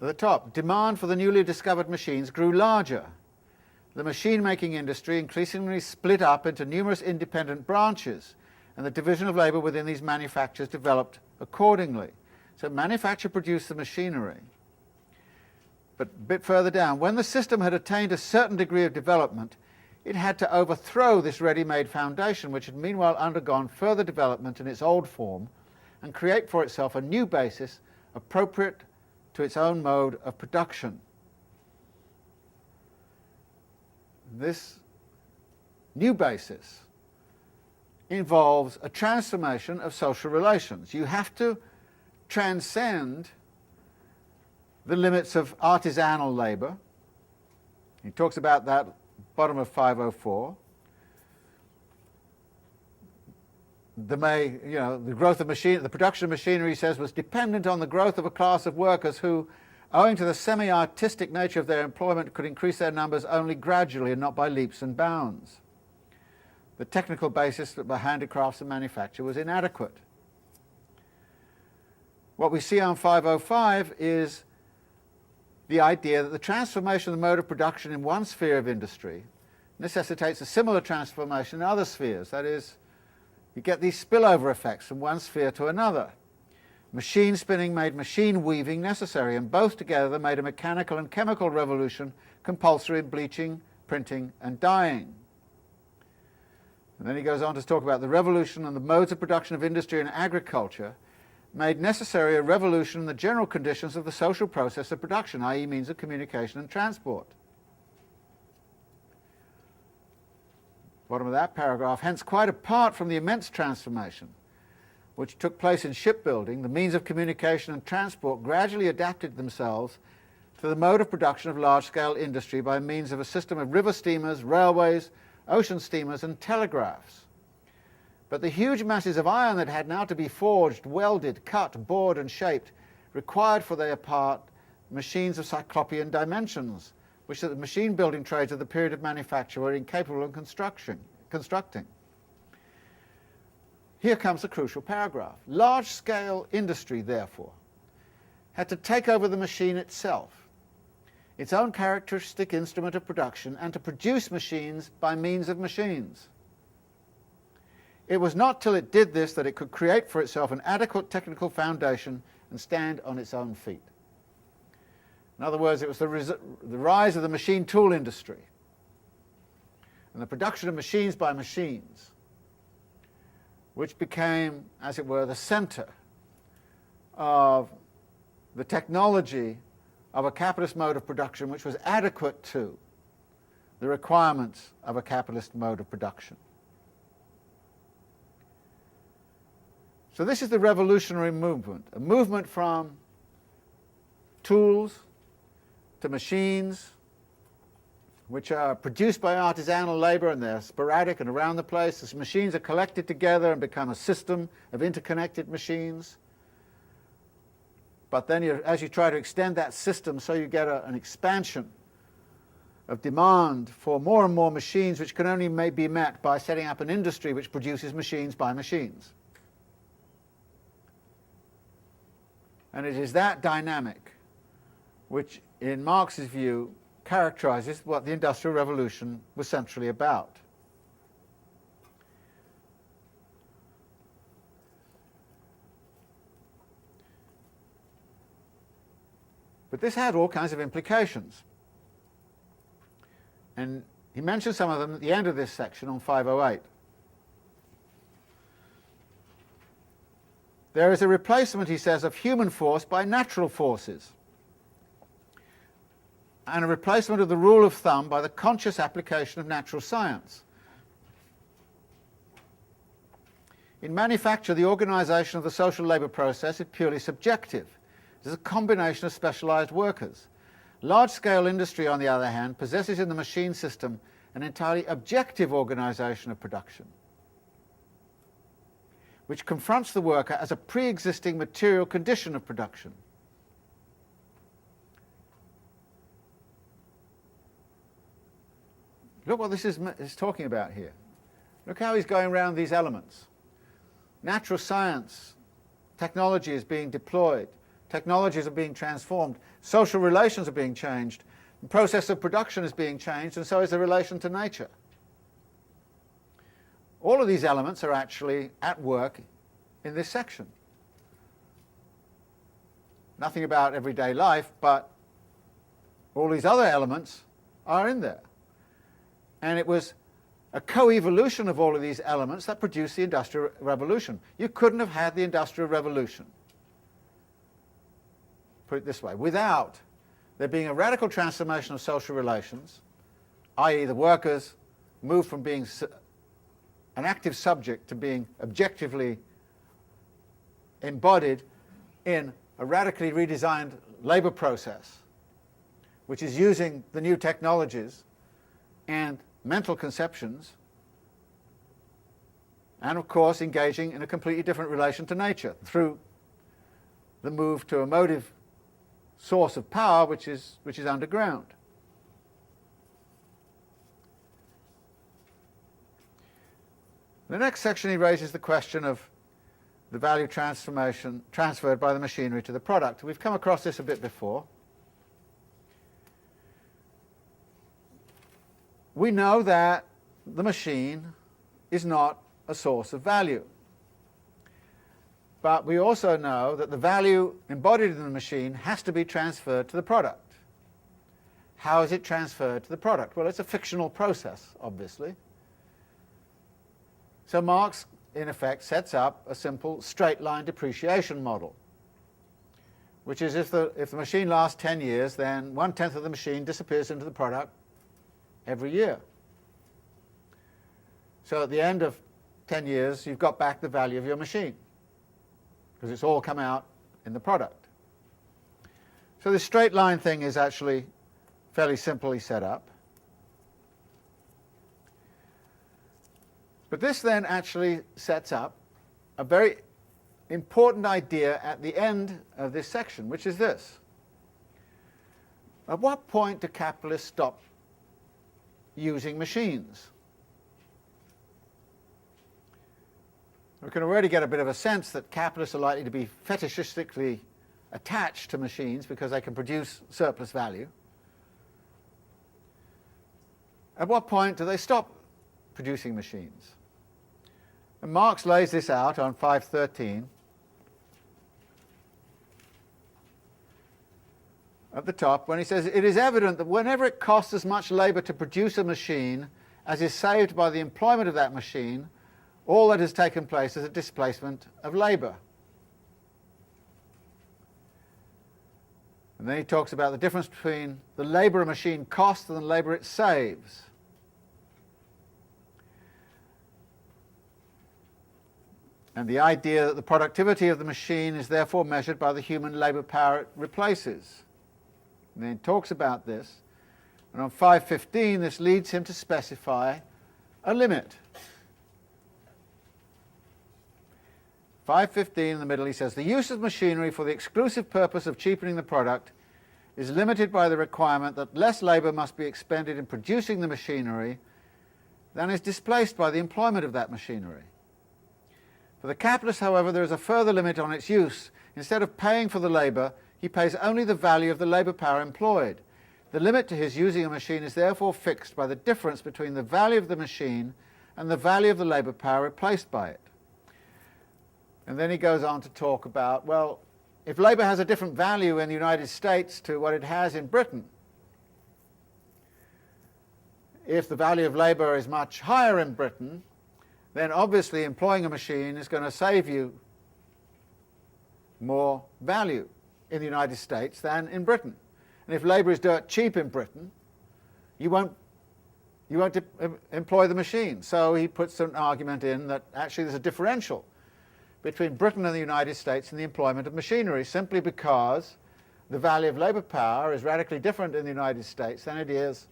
At the top, demand for the newly discovered machines grew larger. The machine-making industry increasingly split up into numerous independent branches, and the division of labour within these manufactures developed accordingly. So manufacture produced the machinery. But a bit further down, when the system had attained a certain degree of development, it had to overthrow this ready-made foundation, which had meanwhile undergone further development in its old form, and create for itself a new basis appropriate to its own mode of production. This new basis involves a transformation of social relations. You have to transcend the limits of artisanal labour He talks about that, bottom of 504. The growth of the production of machinery, he says, was dependent on the growth of a class of workers who, owing to the semi-artistic nature of their employment, could increase their numbers only gradually and not by leaps and bounds. The technical basis for handicrafts and manufacture was inadequate. What we see on 505 is the idea that the transformation of the mode of production in one sphere of industry necessitates a similar transformation in other spheres. That is, you get these spillover effects from one sphere to another. Machine spinning made machine weaving necessary, and both together made a mechanical and chemical revolution compulsory in bleaching, printing, and dyeing. And then he goes on to talk about the revolution and the modes of production of industry and agriculture made necessary a revolution in the general conditions of the social process of production, i.e. means of communication and transport. Bottom of that paragraph, hence quite apart from the immense transformation which took place in shipbuilding, the means of communication and transport gradually adapted themselves to the mode of production of large-scale industry by means of a system of river steamers, railways, ocean steamers, and telegraphs. But the huge masses of iron that had now to be forged, welded, cut, bored, and shaped required for their part machines of cyclopean dimensions, which the machine-building trades of the period of manufacture were incapable of constructing. Here comes the crucial paragraph. Large-scale industry, therefore, had to take over the machine itself, its own characteristic instrument of production, and to produce machines by means of machines. It was not till it did this that it could create for itself an adequate technical foundation and stand on its own feet. In other words, it was the rise of the machine tool industry and the production of machines by machines which became, as it were, the center of the technology of a capitalist mode of production which was adequate to the requirements of a capitalist mode of production. So this is the revolutionary movement, a movement from tools to machines, which are produced by artisanal labor, and they're sporadic and around the place. These machines are collected together and become a system of interconnected machines. But then as you try to extend that system, so you get an expansion of demand for more and more machines, which can only be met by setting up an industry which produces machines by machines. And it is that dynamic which, in Marx's view, characterizes what the Industrial Revolution was centrally about. But this had all kinds of implications. And he mentions some of them at the end of this section on 508. There is a replacement, he says, of human force by natural forces, and a replacement of the rule of thumb by the conscious application of natural science. In manufacture, the organization of the social labor process is purely subjective. It is a combination of specialized workers. Large-scale industry, on the other hand, possesses in the machine system an entirely objective organization of production, which confronts the worker as a pre-existing material condition of production. Look what this is talking about here. Look how he's going around these elements. Natural science, technology is being deployed, technologies are being transformed, social relations are being changed, the process of production is being changed, and so is the relation to nature. All of these elements are actually at work in this section. Nothing about everyday life, but all these other elements are in there. And it was a co-evolution of all of these elements that produced the Industrial Revolution. You couldn't have had the Industrial Revolution, put it this way, without there being a radical transformation of social relations, i.e. the workers moved from being an active subject to being objectively embodied in a radically redesigned labor process, which is using the new technologies and mental conceptions, and of course engaging in a completely different relation to nature through the move to a motive source of power which is underground. The next section he raises the question of the value transformation transferred by the machinery to the product. We've come across this a bit before. We know that the machine is not a source of value. But we also know that the value embodied in the machine has to be transferred to the product. How is it transferred to the product? Well, it's a fictional process, obviously. So Marx, in effect, sets up a simple straight-line depreciation model, which is if the machine lasts 10 years, then 1/10 of the machine disappears into the product every year. So at the end of 10 years, you've got back the value of your machine, because it's all come out in the product. So this straight line thing is actually fairly simply set up. But this then actually sets up a very important idea at the end of this section, which is this. At what point do capitalists stop using machines? We can already get a bit of a sense that capitalists are likely to be fetishistically attached to machines because they can produce surplus value. At what point do they stop producing machines? And Marx lays this out on 513 at the top when he says, "It is evident that whenever it costs as much labour to produce a machine as is saved by the employment of that machine, all that has taken place is a displacement of labour." And then he talks about the difference between the labour a machine costs and the labour it saves. And the idea that the productivity of the machine is therefore measured by the human labour power it replaces. And then he talks about this, and on 515 this leads him to specify a limit. 515 in the middle, he says, "The use of machinery for the exclusive purpose of cheapening the product is limited by the requirement that less labour must be expended in producing the machinery than is displaced by the employment of that machinery. For the capitalist, however, there is a further limit on its use. Instead of paying for the labour, he pays only the value of the labour power employed. The limit to his using a machine is therefore fixed by the difference between the value of the machine and the value of the labour power replaced by it." And then he goes on to talk about, well, if labour has a different value in the United States to what it has in Britain, if the value of labour is much higher in Britain, then obviously employing a machine is going to save you more value in the United States than in Britain. And if labour is dirt cheap in Britain, you won't employ the machine. So he puts an argument in that actually there's a differential between Britain and the United States in the employment of machinery, simply because the value of labour power is radically different in the United States than it is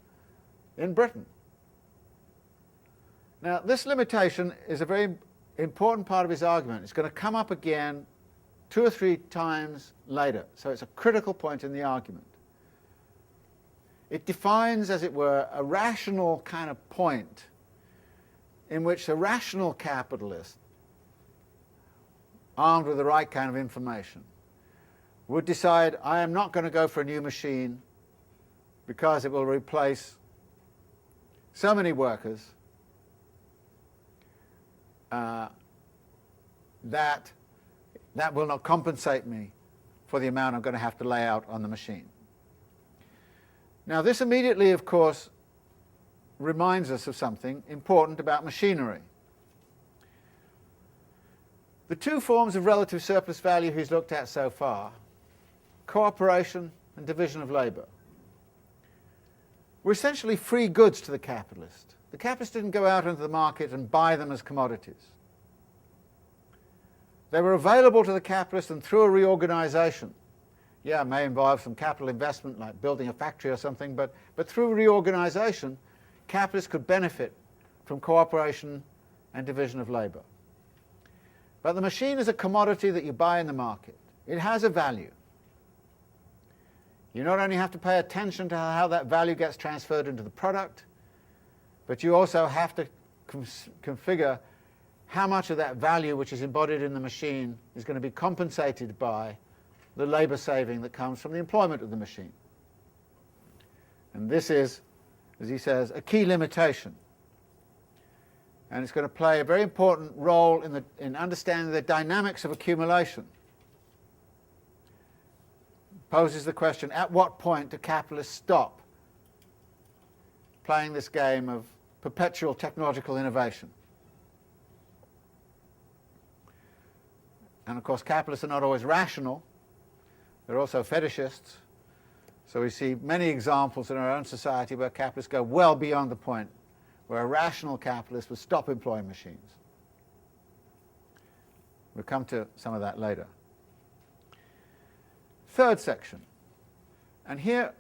in Britain. Now, this limitation is a very important part of his argument. It's going to come up again 2 or 3 times later, so it's a critical point in the argument. It defines, as it were, a rational kind of point in which a rational capitalist, armed with the right kind of information, would decide, I am not going to go for a new machine because it will replace so many workers that will not compensate me for the amount I'm going to have to lay out on the machine. Now, this immediately, of course, reminds us of something important about machinery. The 2 forms of relative surplus value he's looked at so far, cooperation and division of labour, were essentially free goods to the capitalist. The capitalist didn't go out into the market and buy them as commodities. They were available to the capitalist, and through a reorganisation, yeah, may involve some capital investment like building a factory or something, but through reorganization, capitalists could benefit from cooperation and division of labor. But the machine is a commodity that you buy in the market. It has a value. You not only have to pay attention to how that value gets transferred into the product, but you also have to configure how much of that value which is embodied in the machine is going to be compensated by the labor saving that comes from the employment of the machine. And this is, as he says, a key limitation. And it's going to play a very important role in understanding the dynamics of accumulation. Poses the question, at what point do capitalists stop playing this game of perpetual technological innovation? And of course, capitalists are not always rational. They're also fetishists. So we see many examples in our own society where capitalists go well beyond the point where a rational capitalist would stop employing machines. We'll come to some of that later. Third section. And here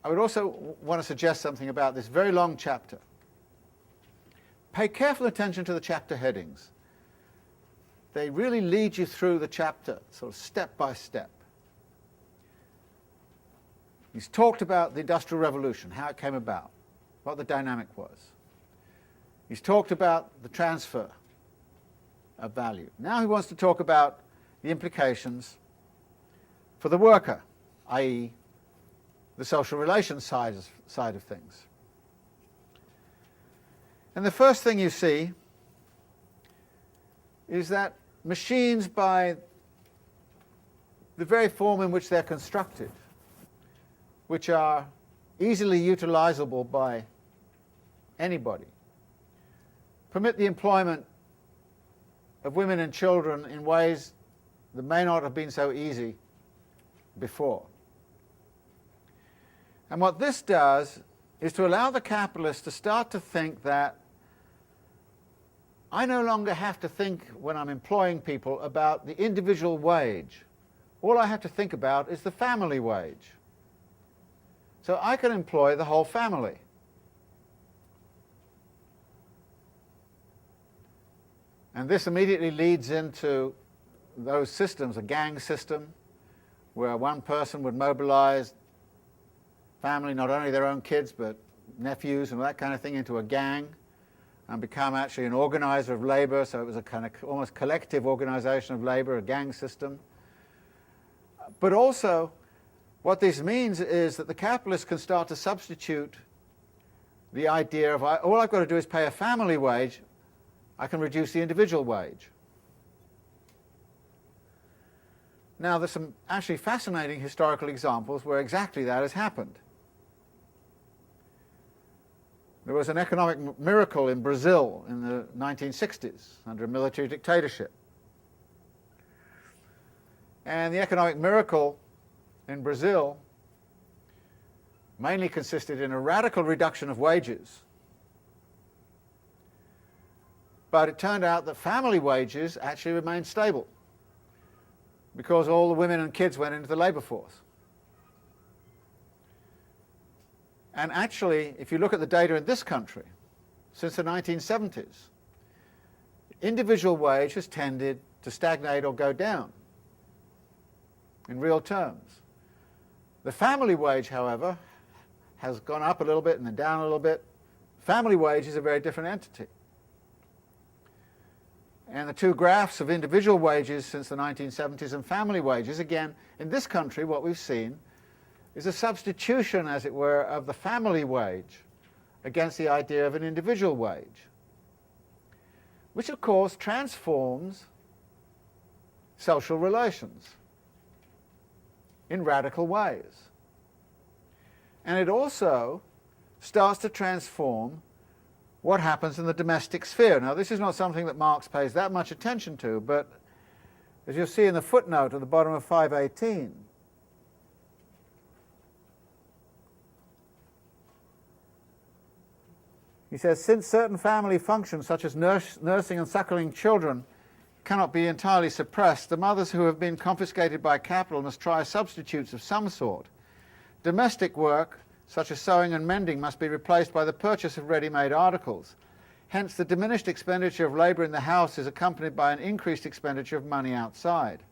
I would also want to suggest something about this very long chapter. Pay careful attention to the chapter headings. They really lead you through the chapter, sort of step by step. He's talked about the Industrial Revolution, how it came about, what the dynamic was. He's talked about the transfer of value. Now he wants to talk about the implications for the worker, i.e. the social relations side of things. And the first thing you see is that machines, by the very form in which they're constructed, which are easily utilizable by anybody, permit the employment of women and children in ways that may not have been so easy before. And what this does is to allow the capitalist to start to think that I no longer have to think, when I'm employing people, about the individual wage. All I have to think about is the family wage. So I can employ the whole family. And this immediately leads into those systems, a gang system, where one person would mobilize family, not only their own kids, but nephews and that kind of thing, into a gang, and become actually an organizer of labor. So it was a kind of almost collective organization of labor, a gang system. But also, what this means is that the capitalists can start to substitute the idea of, all I've got to do is pay a family wage, I can reduce the individual wage. Now, there's some actually fascinating historical examples where exactly that has happened. There was an economic miracle in Brazil in the 1960s under a military dictatorship. And the economic miracle in Brazil mainly consisted in a radical reduction of wages. But it turned out that family wages actually remained stable because all the women and kids went into the labor force. And actually, if you look at the data in this country, since the 1970s, individual wage has tended to stagnate or go down in real terms. The family wage, however, has gone up a little bit and then down a little bit. Family wage is a very different entity. And the two graphs of individual wages since the 1970s and family wages, again, in this country what we've seen is a substitution, as it were, of the family wage against the idea of an individual wage, which of course transforms social relations in radical ways. And it also starts to transform what happens in the domestic sphere. Now, this is not something that Marx pays that much attention to, but as you'll see in the footnote at the bottom of 518, he says, since certain family functions, such as nursing and suckling children, cannot be entirely suppressed. The mothers who have been confiscated by capital must try substitutes of some sort. Domestic work, such as sewing and mending, must be replaced by the purchase of ready-made articles. Hence, the diminished expenditure of labour in the house is accompanied by an increased expenditure of money outside.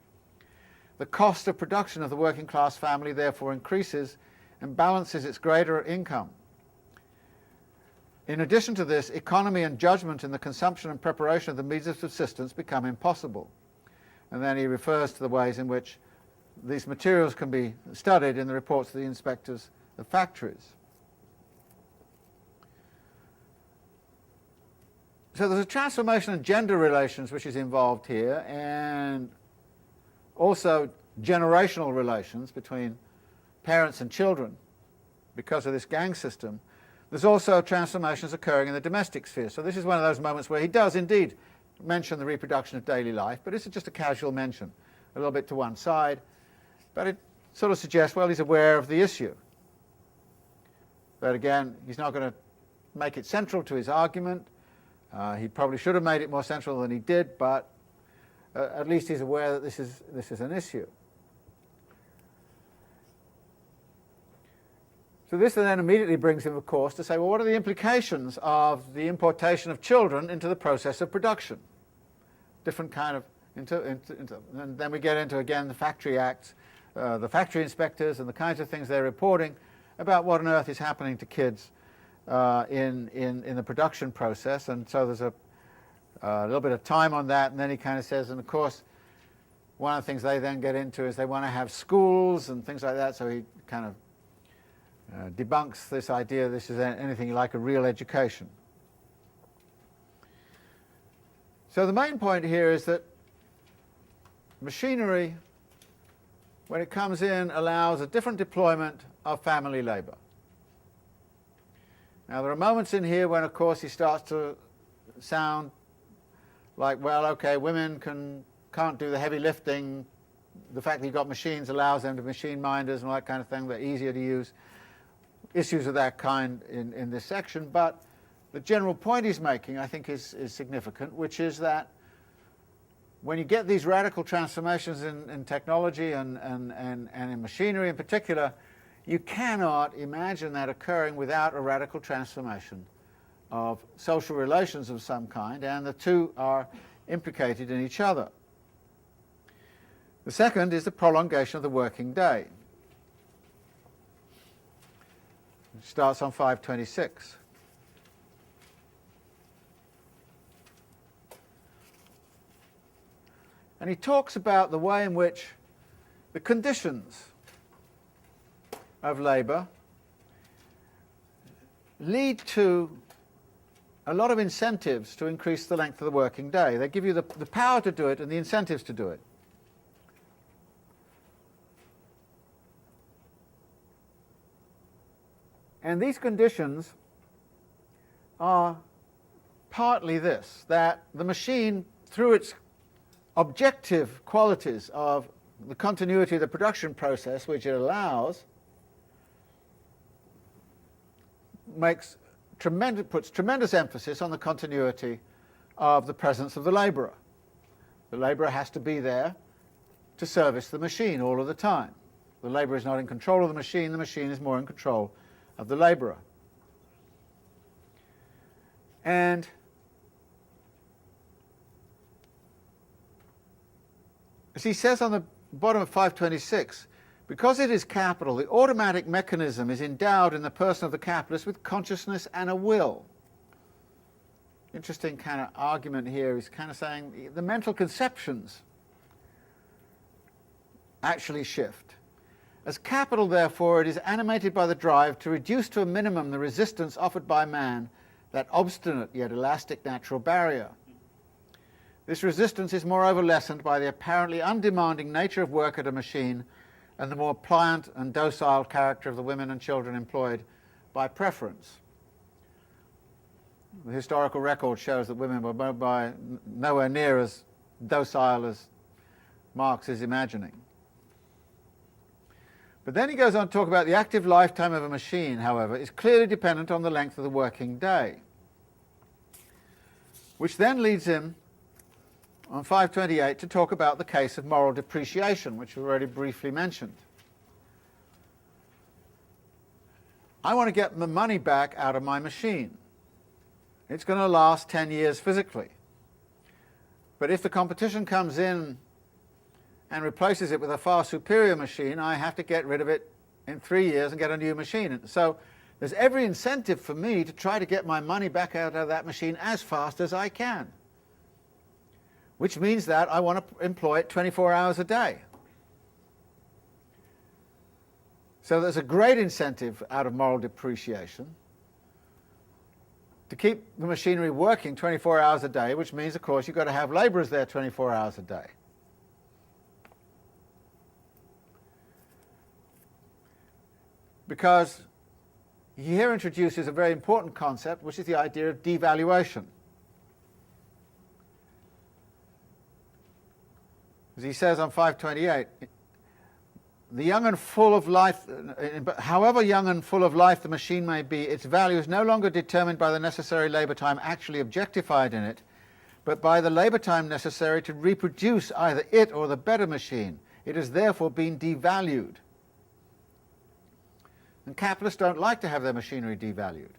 The cost of production of the working class family therefore increases and balances its greater income. In addition to this, economy and judgment in the consumption and preparation of the means of subsistence become impossible. And then he refers to the ways in which these materials can be studied in the reports of the inspectors of factories. So there's a transformation in gender relations which is involved here, and also generational relations between parents and children because of this gang system. There's also transformations occurring in the domestic sphere. So this is one of those moments where he does indeed mention the reproduction of daily life, but it's just a casual mention, a little bit to one side. But it sort of suggests, well, he's aware of the issue. But again, he's not going to make it central to his argument. He probably should have made it more central than he did, but at least he's aware that this is an issue. So this then immediately brings him, of course, to say, well, what are the implications of the importation of children into the process of production? Different kind of, and then we get into, again, the Factory Acts, the factory inspectors and the kinds of things they're reporting about what on earth is happening to kids in the production process. And so there's a little bit of time on that, and then he kind of says, and of course, one of the things they then get into is they want to have schools and things like that, so he kind of debunks this idea this is anything like a real education. So the main point here is that machinery, when it comes in, allows a different deployment of family labour. Now there are moments in here when, of course, he starts to sound like, well, okay, women can't do the heavy lifting. The fact that you've got machines allows them to be machine minders and all that kind of thing. They're easier to use. Issues of that kind in this section, but the general point he's making, I think, is significant, which is that when you get these radical transformations in technology and in machinery in particular, you cannot imagine that occurring without a radical transformation of social relations of some kind, and the two are implicated in each other. The second is the prolongation of the working day. It starts on 526. And he talks about the way in which the conditions of labour lead to a lot of incentives to increase the length of the working day. They give you the power to do it and the incentives to do it. And these conditions are partly this, that the machine, through its objective qualities of the continuity of the production process which it allows, puts tremendous emphasis on the continuity of the presence of the labourer. The labourer has to be there to service the machine all of the time. The labourer is not in control of the machine is more in control of the labourer. And as he says on the bottom of 526, because it is capital, the automatic mechanism is endowed in the person of the capitalist with consciousness and a will. Interesting kind of argument here. He's kind of saying the mental conceptions actually shift. As capital, therefore, it is animated by the drive to reduce to a minimum the resistance offered by man, that obstinate yet elastic natural barrier. This resistance is moreover lessened by the apparently undemanding nature of work at a machine and the more pliant and docile character of the women and children employed by preference. The historical record shows that women were nowhere near as docile as Marx is imagining. But then he goes on to talk about the active lifetime of a machine, however, is clearly dependent on the length of the working day, which then leads him on 528 to talk about the case of moral depreciation, which we've already briefly mentioned. I want to get the money back out of my machine. It's going to last 10 years physically. But if the competition comes in and replaces it with a far superior machine, I have to get rid of it in 3 years and get a new machine. And so there's every incentive for me to try to get my money back out of that machine as fast as I can, which means that I want to employ it 24 hours a day. So there's a great incentive out of moral depreciation to keep the machinery working 24 hours a day, which means, of course, you've got to have laborers there 24 hours a day. Because he here introduces a very important concept, which is the idea of devaluation. As he says on 528, the young and full of life, however young and full of life the machine may be, its value is no longer determined by the necessary labour time actually objectified in it, but by the labour time necessary to reproduce either it or the better machine. It has therefore been devalued. And capitalists don't like to have their machinery devalued.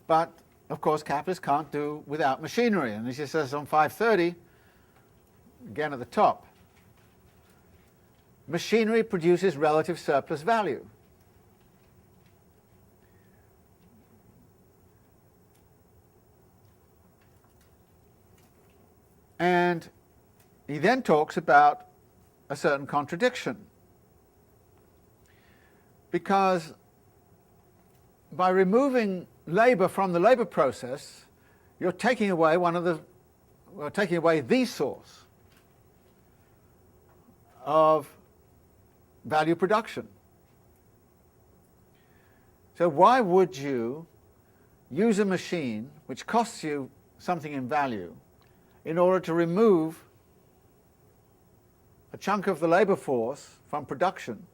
But, of course, capitalists can't do without machinery. And as he says on 530, again at the top, machinery produces relative surplus value. And he then talks about a certain contradiction. Because by removing labour from the labour process, you're taking away the source of value production. So why would you use a machine which costs you something in value in order to remove a chunk of the labour force from production,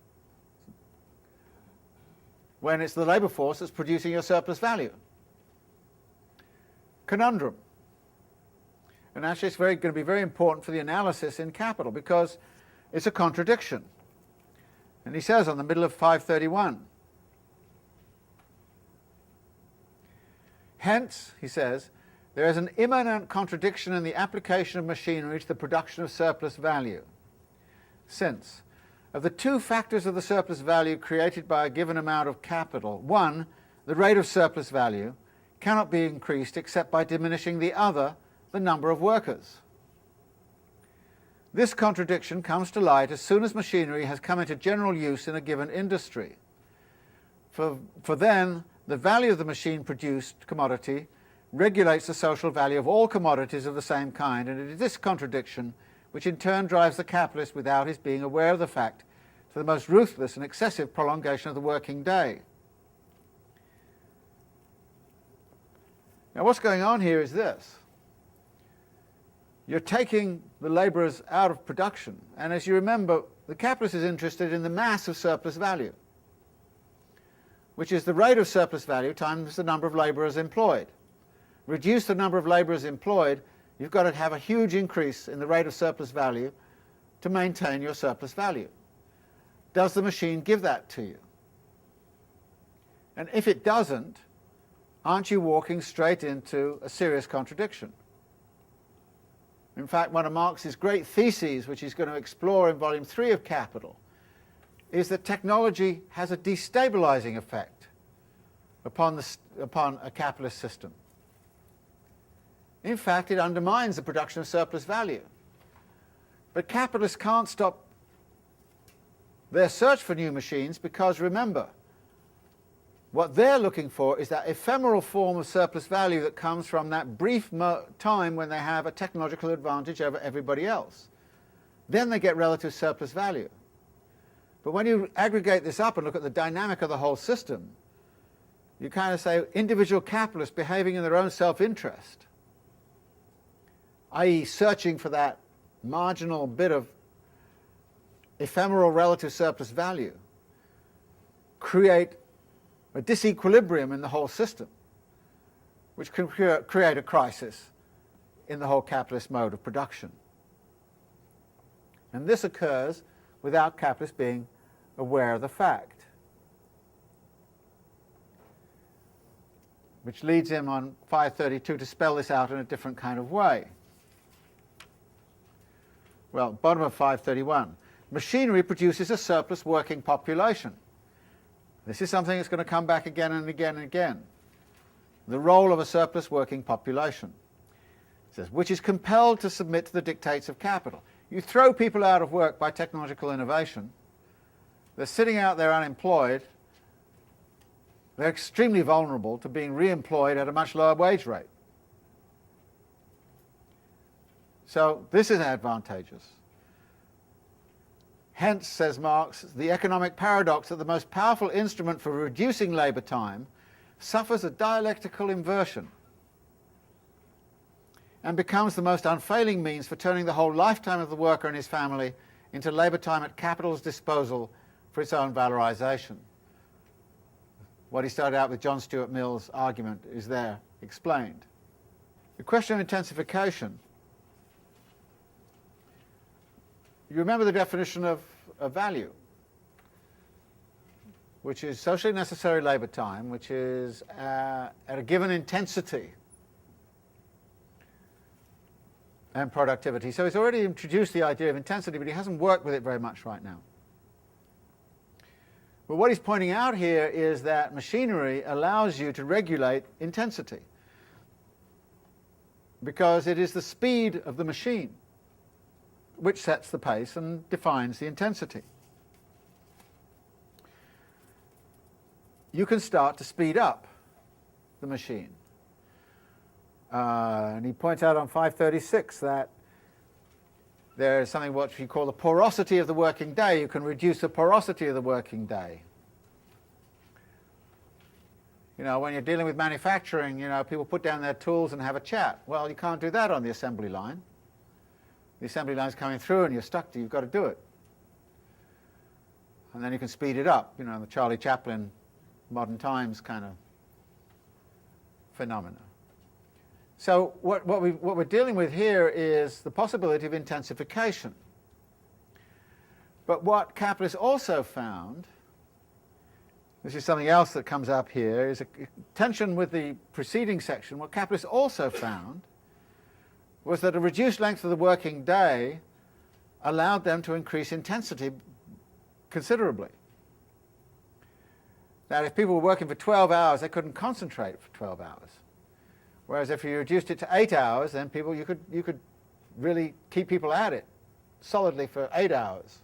when it's the labour force that's producing your surplus value? Conundrum. And actually it's going to be very important for the analysis in Capital, because it's a contradiction. And he says on the middle of 531, hence, he says, there is an immanent contradiction in the application of machinery to the production of surplus value, since of the two factors of the surplus value created by a given amount of capital, one, the rate of surplus value, cannot be increased except by diminishing the other, the number of workers. This contradiction comes to light as soon as machinery has come into general use in a given industry. For then, the value of the machine-produced commodity regulates the social value of all commodities of the same kind, and it is this contradiction which in turn drives the capitalist, without his being aware of the fact, to the most ruthless and excessive prolongation of the working day. Now what's going on here is this. You're taking the labourers out of production, and as you remember, the capitalist is interested in the mass of surplus value, which is the rate of surplus value times the number of labourers employed. Reduce the number of labourers employed, you've got to have a huge increase in the rate of surplus value to maintain your surplus value. Does the machine give that to you? And if it doesn't, aren't you walking straight into a serious contradiction? In fact, one of Marx's great theses, which he's going to explore in Volume 3 of Capital, is that technology has a destabilizing effect upon a capitalist system. In fact, it undermines the production of surplus value. But capitalists can't stop their search for new machines, because remember, what they're looking for is that ephemeral form of surplus value that comes from that brief time when they have a technological advantage over everybody else. Then they get relative surplus value. But when you aggregate this up and look at the dynamic of the whole system, you kind of say individual capitalists behaving in their own self-interest, i.e. searching for that marginal bit of ephemeral relative surplus value, create a disequilibrium in the whole system, which can create a crisis in the whole capitalist mode of production. And this occurs without capitalists being aware of the fact, which leads him on 532 to spell this out in a different kind of way. Well, bottom of 531. Machinery produces a surplus working population. This is something that's going to come back again and again and again. The role of a surplus working population. It says, which is compelled to submit to the dictates of capital. You throw people out of work by technological innovation. They're sitting out there unemployed. They're extremely vulnerable to being re-employed at a much lower wage rate. So this is advantageous. Hence, says Marx, the economic paradox that the most powerful instrument for reducing labour time suffers a dialectical inversion and becomes the most unfailing means for turning the whole lifetime of the worker and his family into labour time at capital's disposal for its own valorisation. What he started out with John Stuart Mill's argument is there explained. The question of intensification. You remember the definition of value, which is socially necessary labour time, which is at a given intensity and productivity. So he's already introduced the idea of intensity, but he hasn't worked with it very much right now. But what he's pointing out here is that machinery allows you to regulate intensity, because it is the speed of the machine which sets the pace and defines the intensity. You can start to speed up the machine. And he points out on 536 that there is something what we call the porosity of the working day. You can reduce the porosity of the working day. You know, when you're dealing with manufacturing, you know, people put down their tools and have a chat. Well, you can't do that on the assembly line. The assembly line's coming through and you're stuck to, you've got to do it. And then you can speed it up, you know, the Charlie Chaplin modern times kind of phenomena. So what we're dealing with here is the possibility of intensification. But what capitalists also found, this is something else that comes up here, is a tension with the preceding section. What capitalists also found was that a reduced length of the working day allowed them to increase intensity considerably. That if people were working for 12 hours, they couldn't concentrate for 12 hours. Whereas if you reduced it to 8 hours, then you could really keep people at it solidly for 8 hours.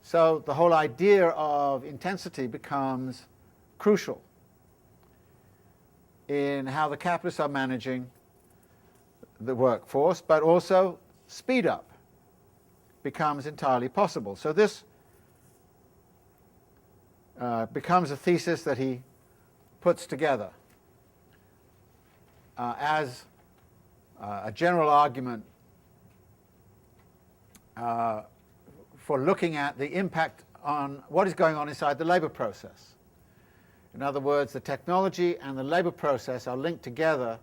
So the whole idea of intensity becomes crucial in how the capitalists are managing the workforce, but also speed up becomes entirely possible. So this becomes a thesis that he puts together as a general argument for looking at the impact on what is going on inside the labour process. In other words, the technology and the labour process are linked together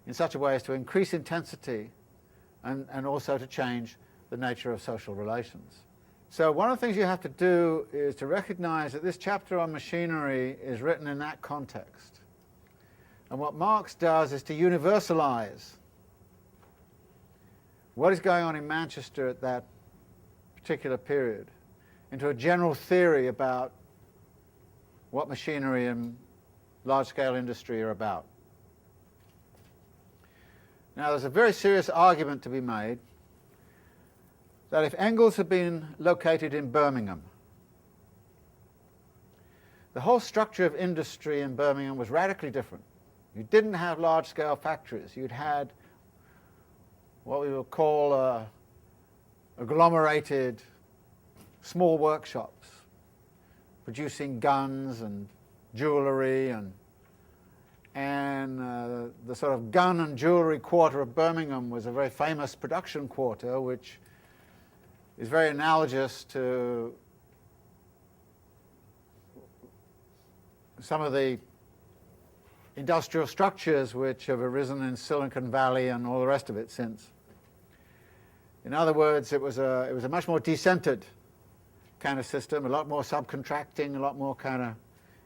in such a way as to increase intensity and also to change the nature of social relations. So one of the things you have to do is to recognize that this chapter on machinery is written in that context. And what Marx does is to universalize what is going on in Manchester at that particular period into a general theory about what machinery and large-scale industry are about. Now, there's a very serious argument to be made that if Engels had been located in Birmingham, the whole structure of industry in Birmingham was radically different. You didn't have large-scale factories. You'd had what we would call agglomerated small workshops producing guns and jewellery and the sort of gun and jewellery quarter of Birmingham was a very famous production quarter, which is very analogous to some of the industrial structures which have arisen in Silicon Valley and all the rest of it since. In other words, it was a much more decentered kind of system, a lot more subcontracting, a lot more kind of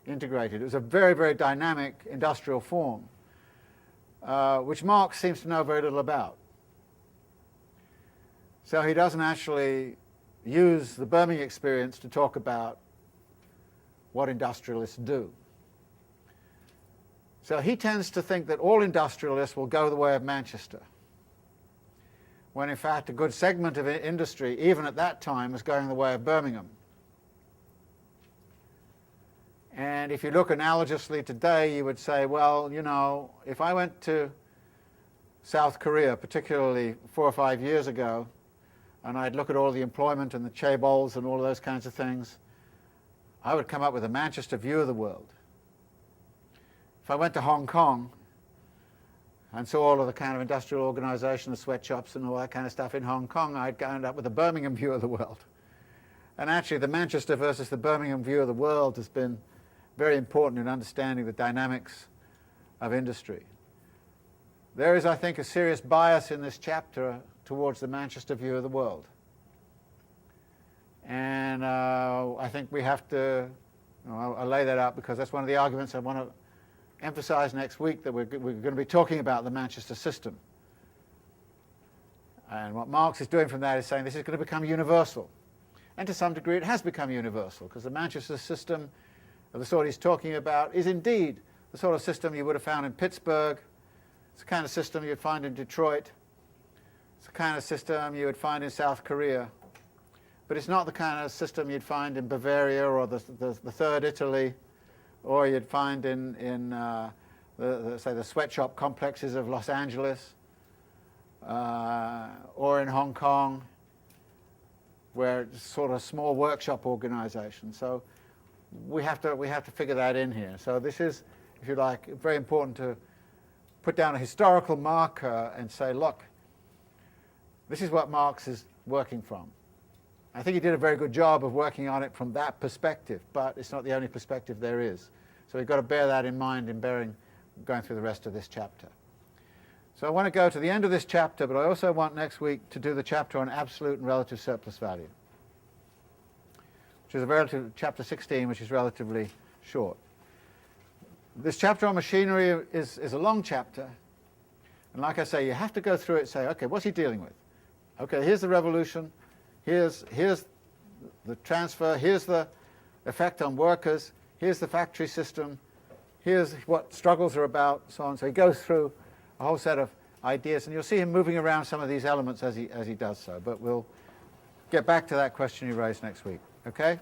integrated. It was a very, very dynamic industrial form, which Marx seems to know very little about. So he doesn't actually use the Birmingham experience to talk about what industrialists do. So he tends to think that all industrialists will go the way of Manchester, when in fact a good segment of industry, even at that time, was going the way of Birmingham. And if you look analogously today, you would say, well, you know, if I went to South Korea, particularly 4 or 5 years ago, and I'd look at all the employment and the chaebols and all of those kinds of things, I would come up with a Manchester view of the world. If I went to Hong Kong and saw all of the kind of industrial organisation, the sweatshops and all that kind of stuff in Hong Kong, I'd end up with a Birmingham view of the world. And actually the Manchester versus the Birmingham view of the world has been very important in understanding the dynamics of industry. There is, I think, a serious bias in this chapter towards the Manchester view of the world. And I think we have to, I'll lay that out because that's one of the arguments I want to emphasize next week, that we're going to be talking about the Manchester system. And what Marx is doing from that is saying this is going to become universal. And to some degree it has become universal, because the Manchester system of the sort he's talking about is indeed the sort of system you would have found in Pittsburgh. It's the kind of system you'd find in Detroit. It's the kind of system you would find in South Korea. But it's not the kind of system you'd find in Bavaria or the Third Italy, or you'd find in say, the sweatshop complexes of Los Angeles, or in Hong Kong, where it's sort of a small workshop organization. So we have to figure that in here. So this is, if you like, very important to put down a historical marker and say, look, this is what Marx is working from. I think he did a very good job of working on it from that perspective, but it's not the only perspective there is. So we've got to bear that in mind in going through the rest of this chapter. So I want to go to the end of this chapter, but I also want next week to do the chapter on absolute and relative surplus value, which is chapter 16, which is relatively short. This chapter on machinery is a long chapter, and like I say, you have to go through it and say, okay, what's he dealing with? Okay, here's the revolution, here's the transfer, here's the effect on workers, here's the factory system, here's what struggles are about, so on. So he goes through a whole set of ideas, and you'll see him moving around some of these elements as he does so. But we'll get back to that question you raised next week. Okay?